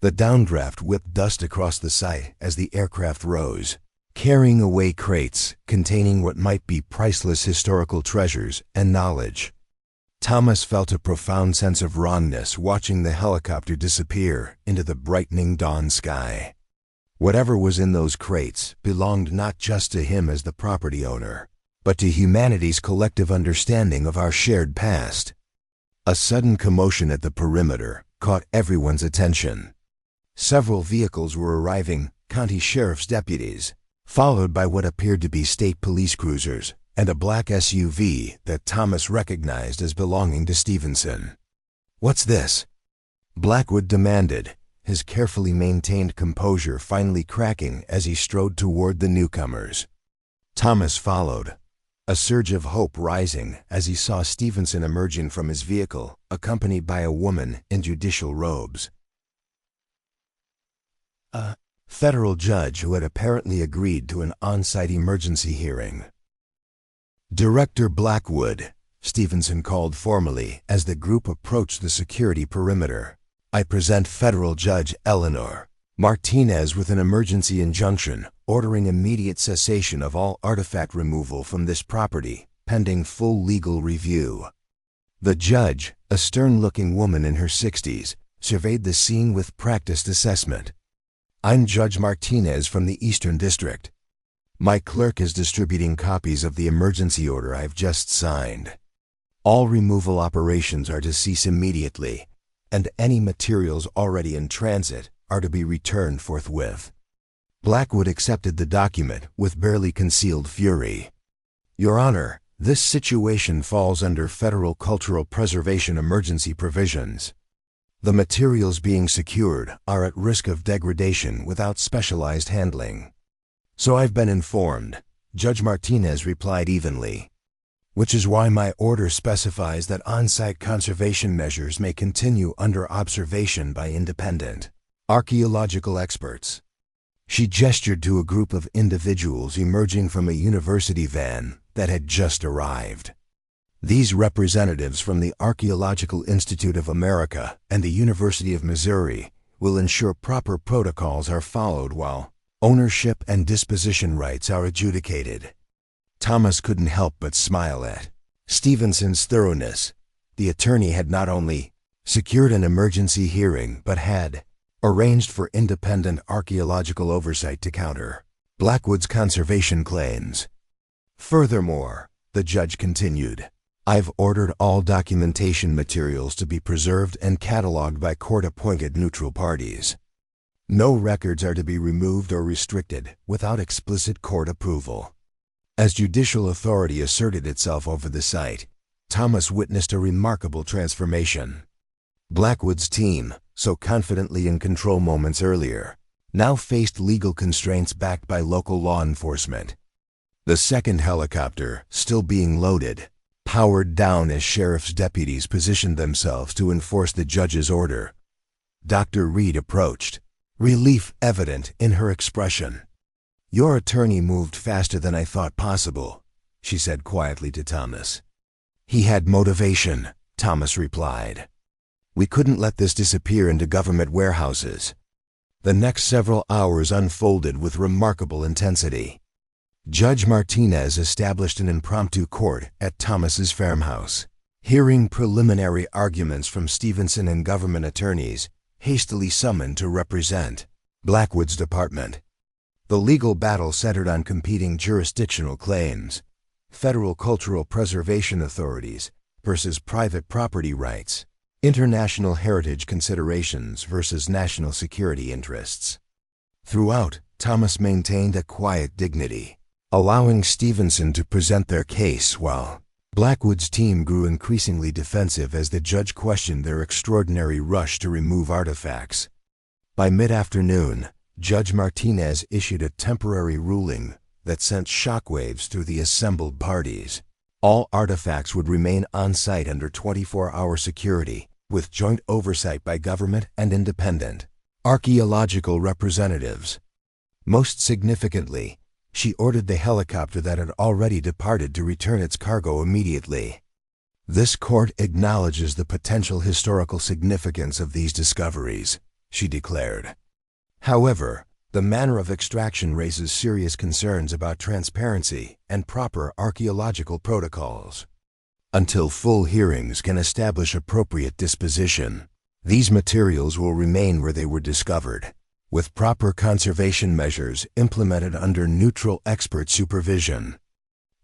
The downdraft whipped dust across the site as the aircraft rose, carrying away crates containing what might be priceless historical treasures and knowledge. Thomas felt a profound sense of wrongness watching the helicopter disappear into the brightening dawn sky. Whatever was in those crates belonged not just to him as the property owner, but to humanity's collective understanding of our shared past. A sudden commotion at the perimeter caught everyone's attention. Several vehicles were arriving, county sheriff's deputies, followed by what appeared to be state police cruisers and a black SUV that Thomas recognized as belonging to Stevenson. "What's this?" Blackwood demanded, his carefully maintained composure finally cracking as he strode toward the newcomers. Thomas followed, a surge of hope rising as he saw Stevenson emerging from his vehicle, accompanied by a woman in judicial robes. A federal judge who had apparently agreed to an on-site emergency hearing. "Director Blackwood," Stevenson called formally as the group approached the security perimeter, "I present Federal Judge Eleanor Martinez with an emergency injunction ordering immediate cessation of all artifact removal from this property, pending full legal review." The judge, a stern-looking woman in her 60s, surveyed the scene with practiced assessment. "I'm Judge Martinez from the Eastern District. My clerk is distributing copies of the emergency order I've just signed. All removal operations are to cease immediately, and any materials already in transit are to be returned forthwith." Blackwood accepted the document with barely concealed fury. "Your Honor, this situation falls under federal cultural preservation emergency provisions. The materials being secured are at risk of degradation without specialized handling." "So I've been informed," Judge Martinez replied evenly, "which is why my order specifies that on-site conservation measures may continue under observation by independent archaeological experts." She gestured to a group of individuals emerging from a university van that had just arrived. These representatives from the Archaeological Institute of America and the University of Missouri will ensure proper protocols are followed while ownership and disposition rights are adjudicated. Thomas couldn't help but smile at Stevenson's thoroughness. The attorney had not only secured an emergency hearing but had arranged for independent archaeological oversight to counter Blackwood's conservation claims. "Furthermore," the judge continued, "I've ordered all documentation materials to be preserved and cataloged by court-appointed neutral parties. No records are to be removed or restricted without explicit court approval." As judicial authority asserted itself over the site, Thomas witnessed a remarkable transformation. Blackwood's team, so confidently in control moments earlier, now faced legal constraints backed by local law enforcement. The second helicopter, still being loaded, powered down as sheriff's deputies positioned themselves to enforce the judge's order. Dr. Reed approached, relief evident in her expression. "Your attorney moved faster than I thought possible," she said quietly to Thomas. "He had motivation," Thomas replied. We couldn't let this disappear into government warehouses. The next several hours unfolded with remarkable intensity. Judge Martinez established an impromptu court at Thomas's farmhouse. Hearing preliminary arguments from Stevenson and government attorneys, hastily summoned to represent Blackwood's department. The legal battle centered on competing jurisdictional claims: federal cultural preservation authorities versus private property rights, international heritage considerations versus national security interests. Throughout, Thomas maintained a quiet dignity, allowing Stevenson to present their case while Blackwood's team grew increasingly defensive as the judge questioned their extraordinary rush to remove artifacts. By mid-afternoon, Judge Martinez issued a temporary ruling that sent shockwaves through the assembled parties. All artifacts would remain on site under 24-hour security, with joint oversight by government and independent archaeological representatives. Most significantly, she ordered the helicopter that had already departed to return its cargo immediately. This court acknowledges the potential historical significance of these discoveries, she declared. However, the manner of extraction raises serious concerns about transparency and proper archaeological protocols. Until full hearings can establish appropriate disposition, these materials will remain where they were discovered, with proper conservation measures implemented under neutral expert supervision.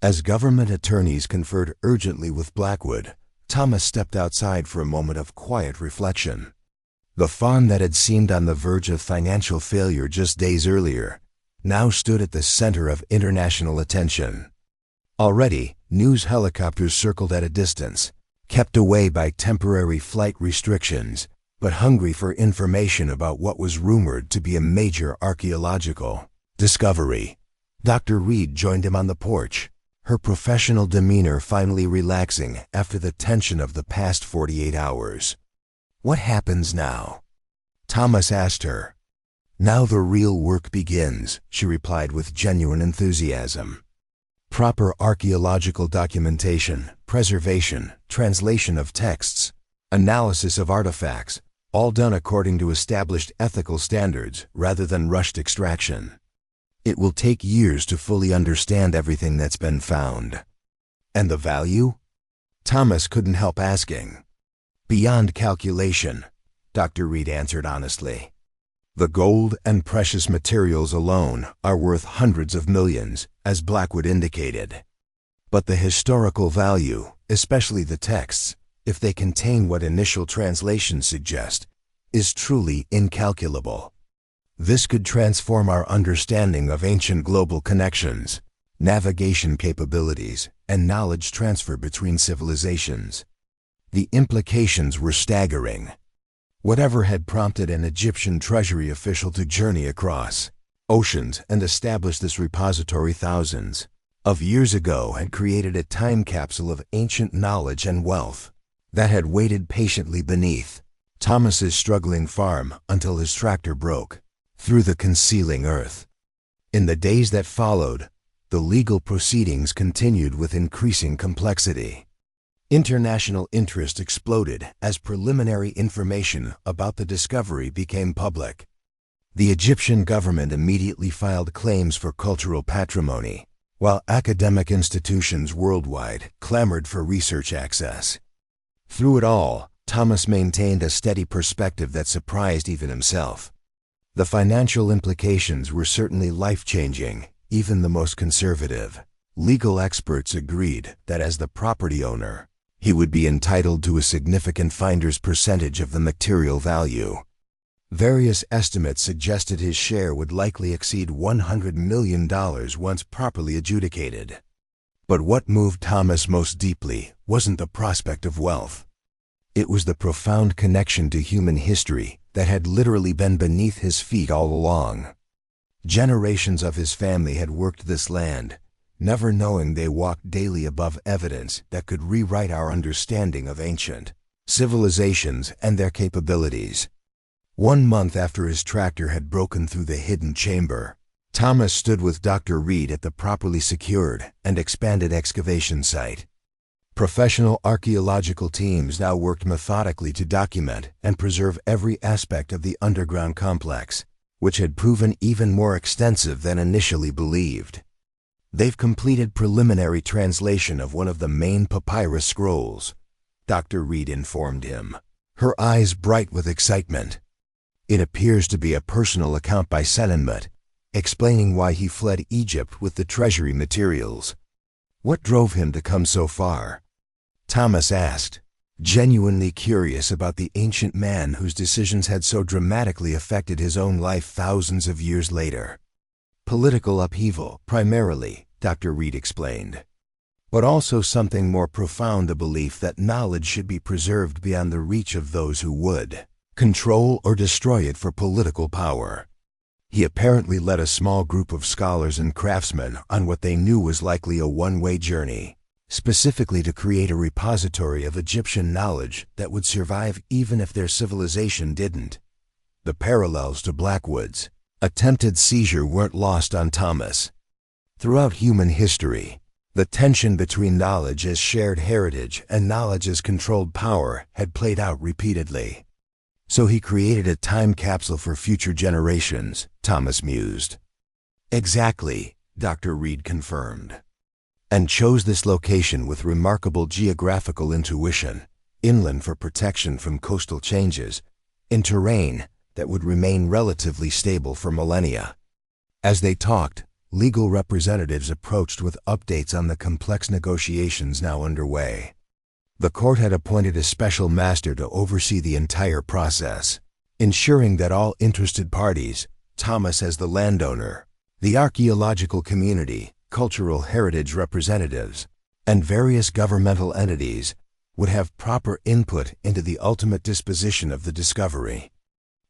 As government attorneys conferred urgently with Blackwood, Thomas stepped outside for a moment of quiet reflection. The farm that had seemed on the verge of financial failure just days earlier now stood at the center of international attention. Already, news helicopters circled at a distance, kept away by temporary flight restrictions, but hungry for information about what was rumored to be a major archaeological discovery. Dr. Reed joined him on the porch, her professional demeanor finally relaxing after the tension of the past 48 hours. "What happens now?" Thomas asked her. "Now the real work begins," she replied with genuine enthusiasm. "Proper archaeological documentation, preservation, translation of texts, analysis of artifacts, all done according to established ethical standards rather than rushed extraction. It will take years to fully understand everything that's been found." "And the value?" Thomas couldn't help asking. "Beyond calculation," Dr. Reed answered honestly. "The gold and precious materials alone are worth hundreds of millions, as Blackwood indicated. But the historical value, especially the texts, if they contain what initial translations suggest, is truly incalculable. This could transform our understanding of ancient global connections, navigation capabilities, and knowledge transfer between civilizations." The implications were staggering. Whatever had prompted an Egyptian treasury official to journey across oceans and establish this repository thousands of years ago had created a time capsule of ancient knowledge and wealth that had waited patiently beneath Thomas's struggling farm until his tractor broke through the concealing earth. In the days that followed, the legal proceedings continued with increasing complexity. International interest exploded as preliminary information about the discovery became public. The Egyptian government immediately filed claims for cultural patrimony, while academic institutions worldwide clamored for research access. Through it all, Thomas maintained a steady perspective that surprised even himself. The financial implications were certainly life-changing. Even the most conservative legal experts agreed that as the property owner, he would be entitled to a significant finder's percentage of the material value. Various estimates suggested his share would likely exceed $100 million once properly adjudicated. But what moved Thomas most deeply wasn't the prospect of wealth. It was the profound connection to human history that had literally been beneath his feet all along. Generations of his family had worked this land, never knowing they walked daily above evidence that could rewrite our understanding of ancient civilizations and their capabilities. 1 month after his tractor had broken through the hidden chamber, Thomas stood with Dr. Reed at the properly secured and expanded excavation site. Professional archaeological teams now worked methodically to document and preserve every aspect of the underground complex, which had proven even more extensive than initially believed. They've completed preliminary translation of one of the main papyrus scrolls, Dr. Reed informed him, her eyes bright with excitement. It appears to be a personal account by Senenmut, explaining why he fled Egypt with the treasury materials. What drove him to come so far? Thomas asked, genuinely curious about the ancient man whose decisions had so dramatically affected his own life thousands of years later. Political upheaval, primarily, Dr. Reed explained. But also something more profound, a belief that knowledge should be preserved beyond the reach of those who would control or destroy it for political power. He apparently led a small group of scholars and craftsmen on what they knew was likely a one-way journey, specifically to create a repository of Egyptian knowledge that would survive even if their civilization didn't. The parallels to Blackwood's attempted seizure weren't lost on Thomas. Throughout human history, the tension between knowledge as shared heritage and knowledge as controlled power had played out repeatedly. So he created a time capsule for future generations, Thomas mused. Exactly, Dr. Reed confirmed. And chose this location with remarkable geographical intuition, inland for protection from coastal changes, in terrain that would remain relatively stable for millennia. As they talked, legal representatives approached with updates on the complex negotiations now underway. The court had appointed a special master to oversee the entire process, ensuring that all interested parties, Thomas as the landowner, the archaeological community, cultural heritage representatives, and various governmental entities, would have proper input into the ultimate disposition of the discovery.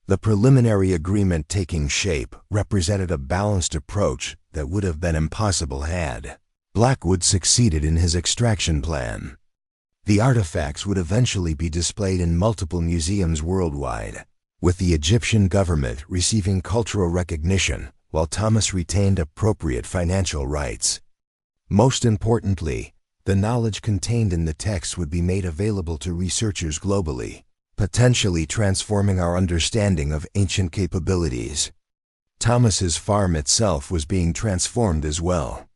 The preliminary agreement taking shape represented a balanced approach that would have been impossible had Blackwood succeeded in his extraction plan. The artifacts would eventually be displayed in multiple museums worldwide, with the Egyptian government receiving cultural recognition while Thomas retained appropriate financial rights. Most importantly, the knowledge contained in the texts would be made available to researchers globally, potentially transforming our understanding of ancient capabilities. Thomas's farm itself was being transformed as well.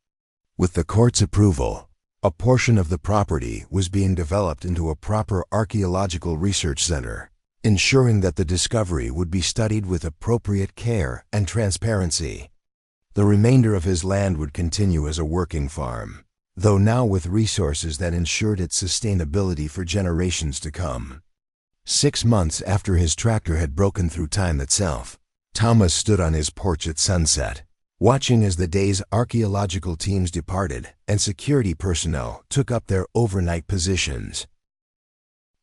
With the court's approval, a portion of the property was being developed into a proper archaeological research center, ensuring that the discovery would be studied with appropriate care and transparency. The remainder of his land would continue as a working farm, though now with resources that ensured its sustainability for generations to come. 6 months after his tractor had broken through time itself, Thomas stood on his porch at sunset, watching as the day's archaeological teams departed and security personnel took up their overnight positions.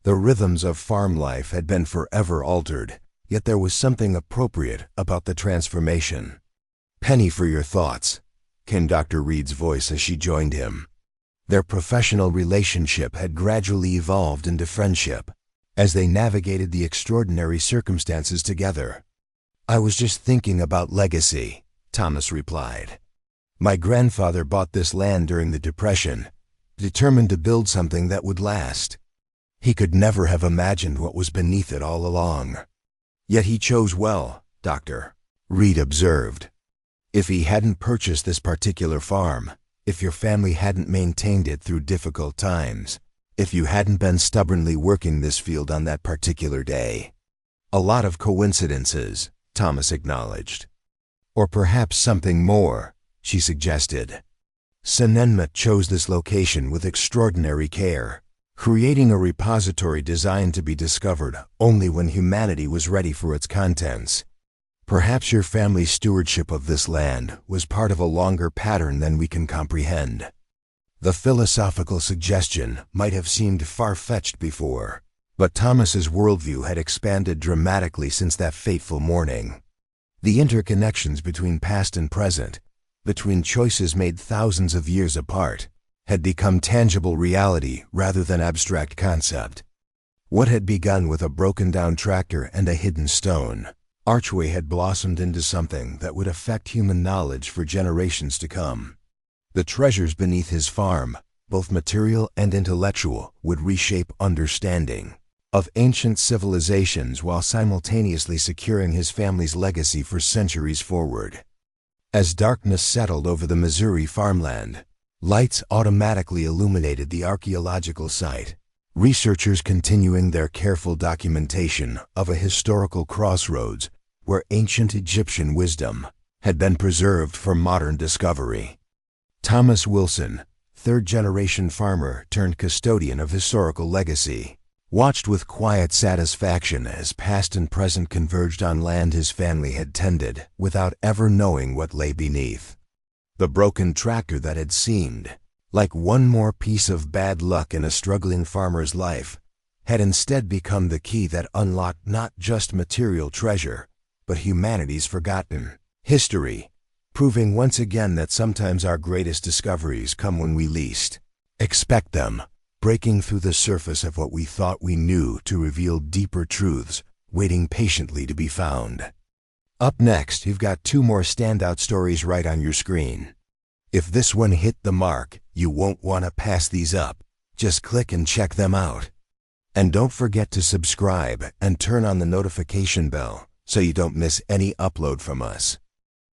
The rhythms of farm life had been forever altered, yet there was something appropriate about the transformation. "Penny for your thoughts," came Dr. Reed's voice as she joined him. Their professional relationship had gradually evolved into friendship as they navigated the extraordinary circumstances together. "I was just thinking about legacy," Thomas replied. "My grandfather bought this land during the Depression, determined to build something that would last. He could never have imagined what was beneath it all along. Yet he chose well, Dr. Reed observed. If he hadn't purchased this particular farm, if your family hadn't maintained it through difficult times, if you hadn't been stubbornly working this field on that particular day." "A lot of coincidences," Thomas acknowledged. "Or perhaps something more," she suggested. "Senenmut chose this location with extraordinary care, creating a repository designed to be discovered only when humanity was ready for its contents. Perhaps your family's stewardship of this land was part of a longer pattern than we can comprehend." The philosophical suggestion might have seemed far-fetched before, but Thomas's worldview had expanded dramatically since that fateful morning. The interconnections between past and present, between choices made thousands of years apart, had become tangible reality rather than abstract concept. What had begun with a broken-down tractor and a hidden stone archway had blossomed into something that would affect human knowledge for generations to come. The treasures beneath his farm, both material and intellectual, would reshape understanding of ancient civilizations while simultaneously securing his family's legacy for centuries forward. As darkness settled over the Missouri farmland, lights automatically illuminated the archaeological site, researchers continuing their careful documentation of a historical crossroads where ancient Egyptian wisdom had been preserved for modern discovery. Thomas Wilson, third-generation farmer turned custodian of historical legacy, watched with quiet satisfaction as past and present converged on land his family had tended without ever knowing what lay beneath. The broken tractor that had seemed like one more piece of bad luck in a struggling farmer's life had instead become the key that unlocked not just material treasure, but humanity's forgotten history, proving once again that sometimes our greatest discoveries come when we least expect them, breaking through the surface of what we thought we knew to reveal deeper truths waiting patiently to be found. Up next, you've got two more standout stories right on your screen. If this one hit the mark, you won't want to pass these up. Just click and check them out. And don't forget to subscribe and turn on the notification bell so you don't miss any upload from us.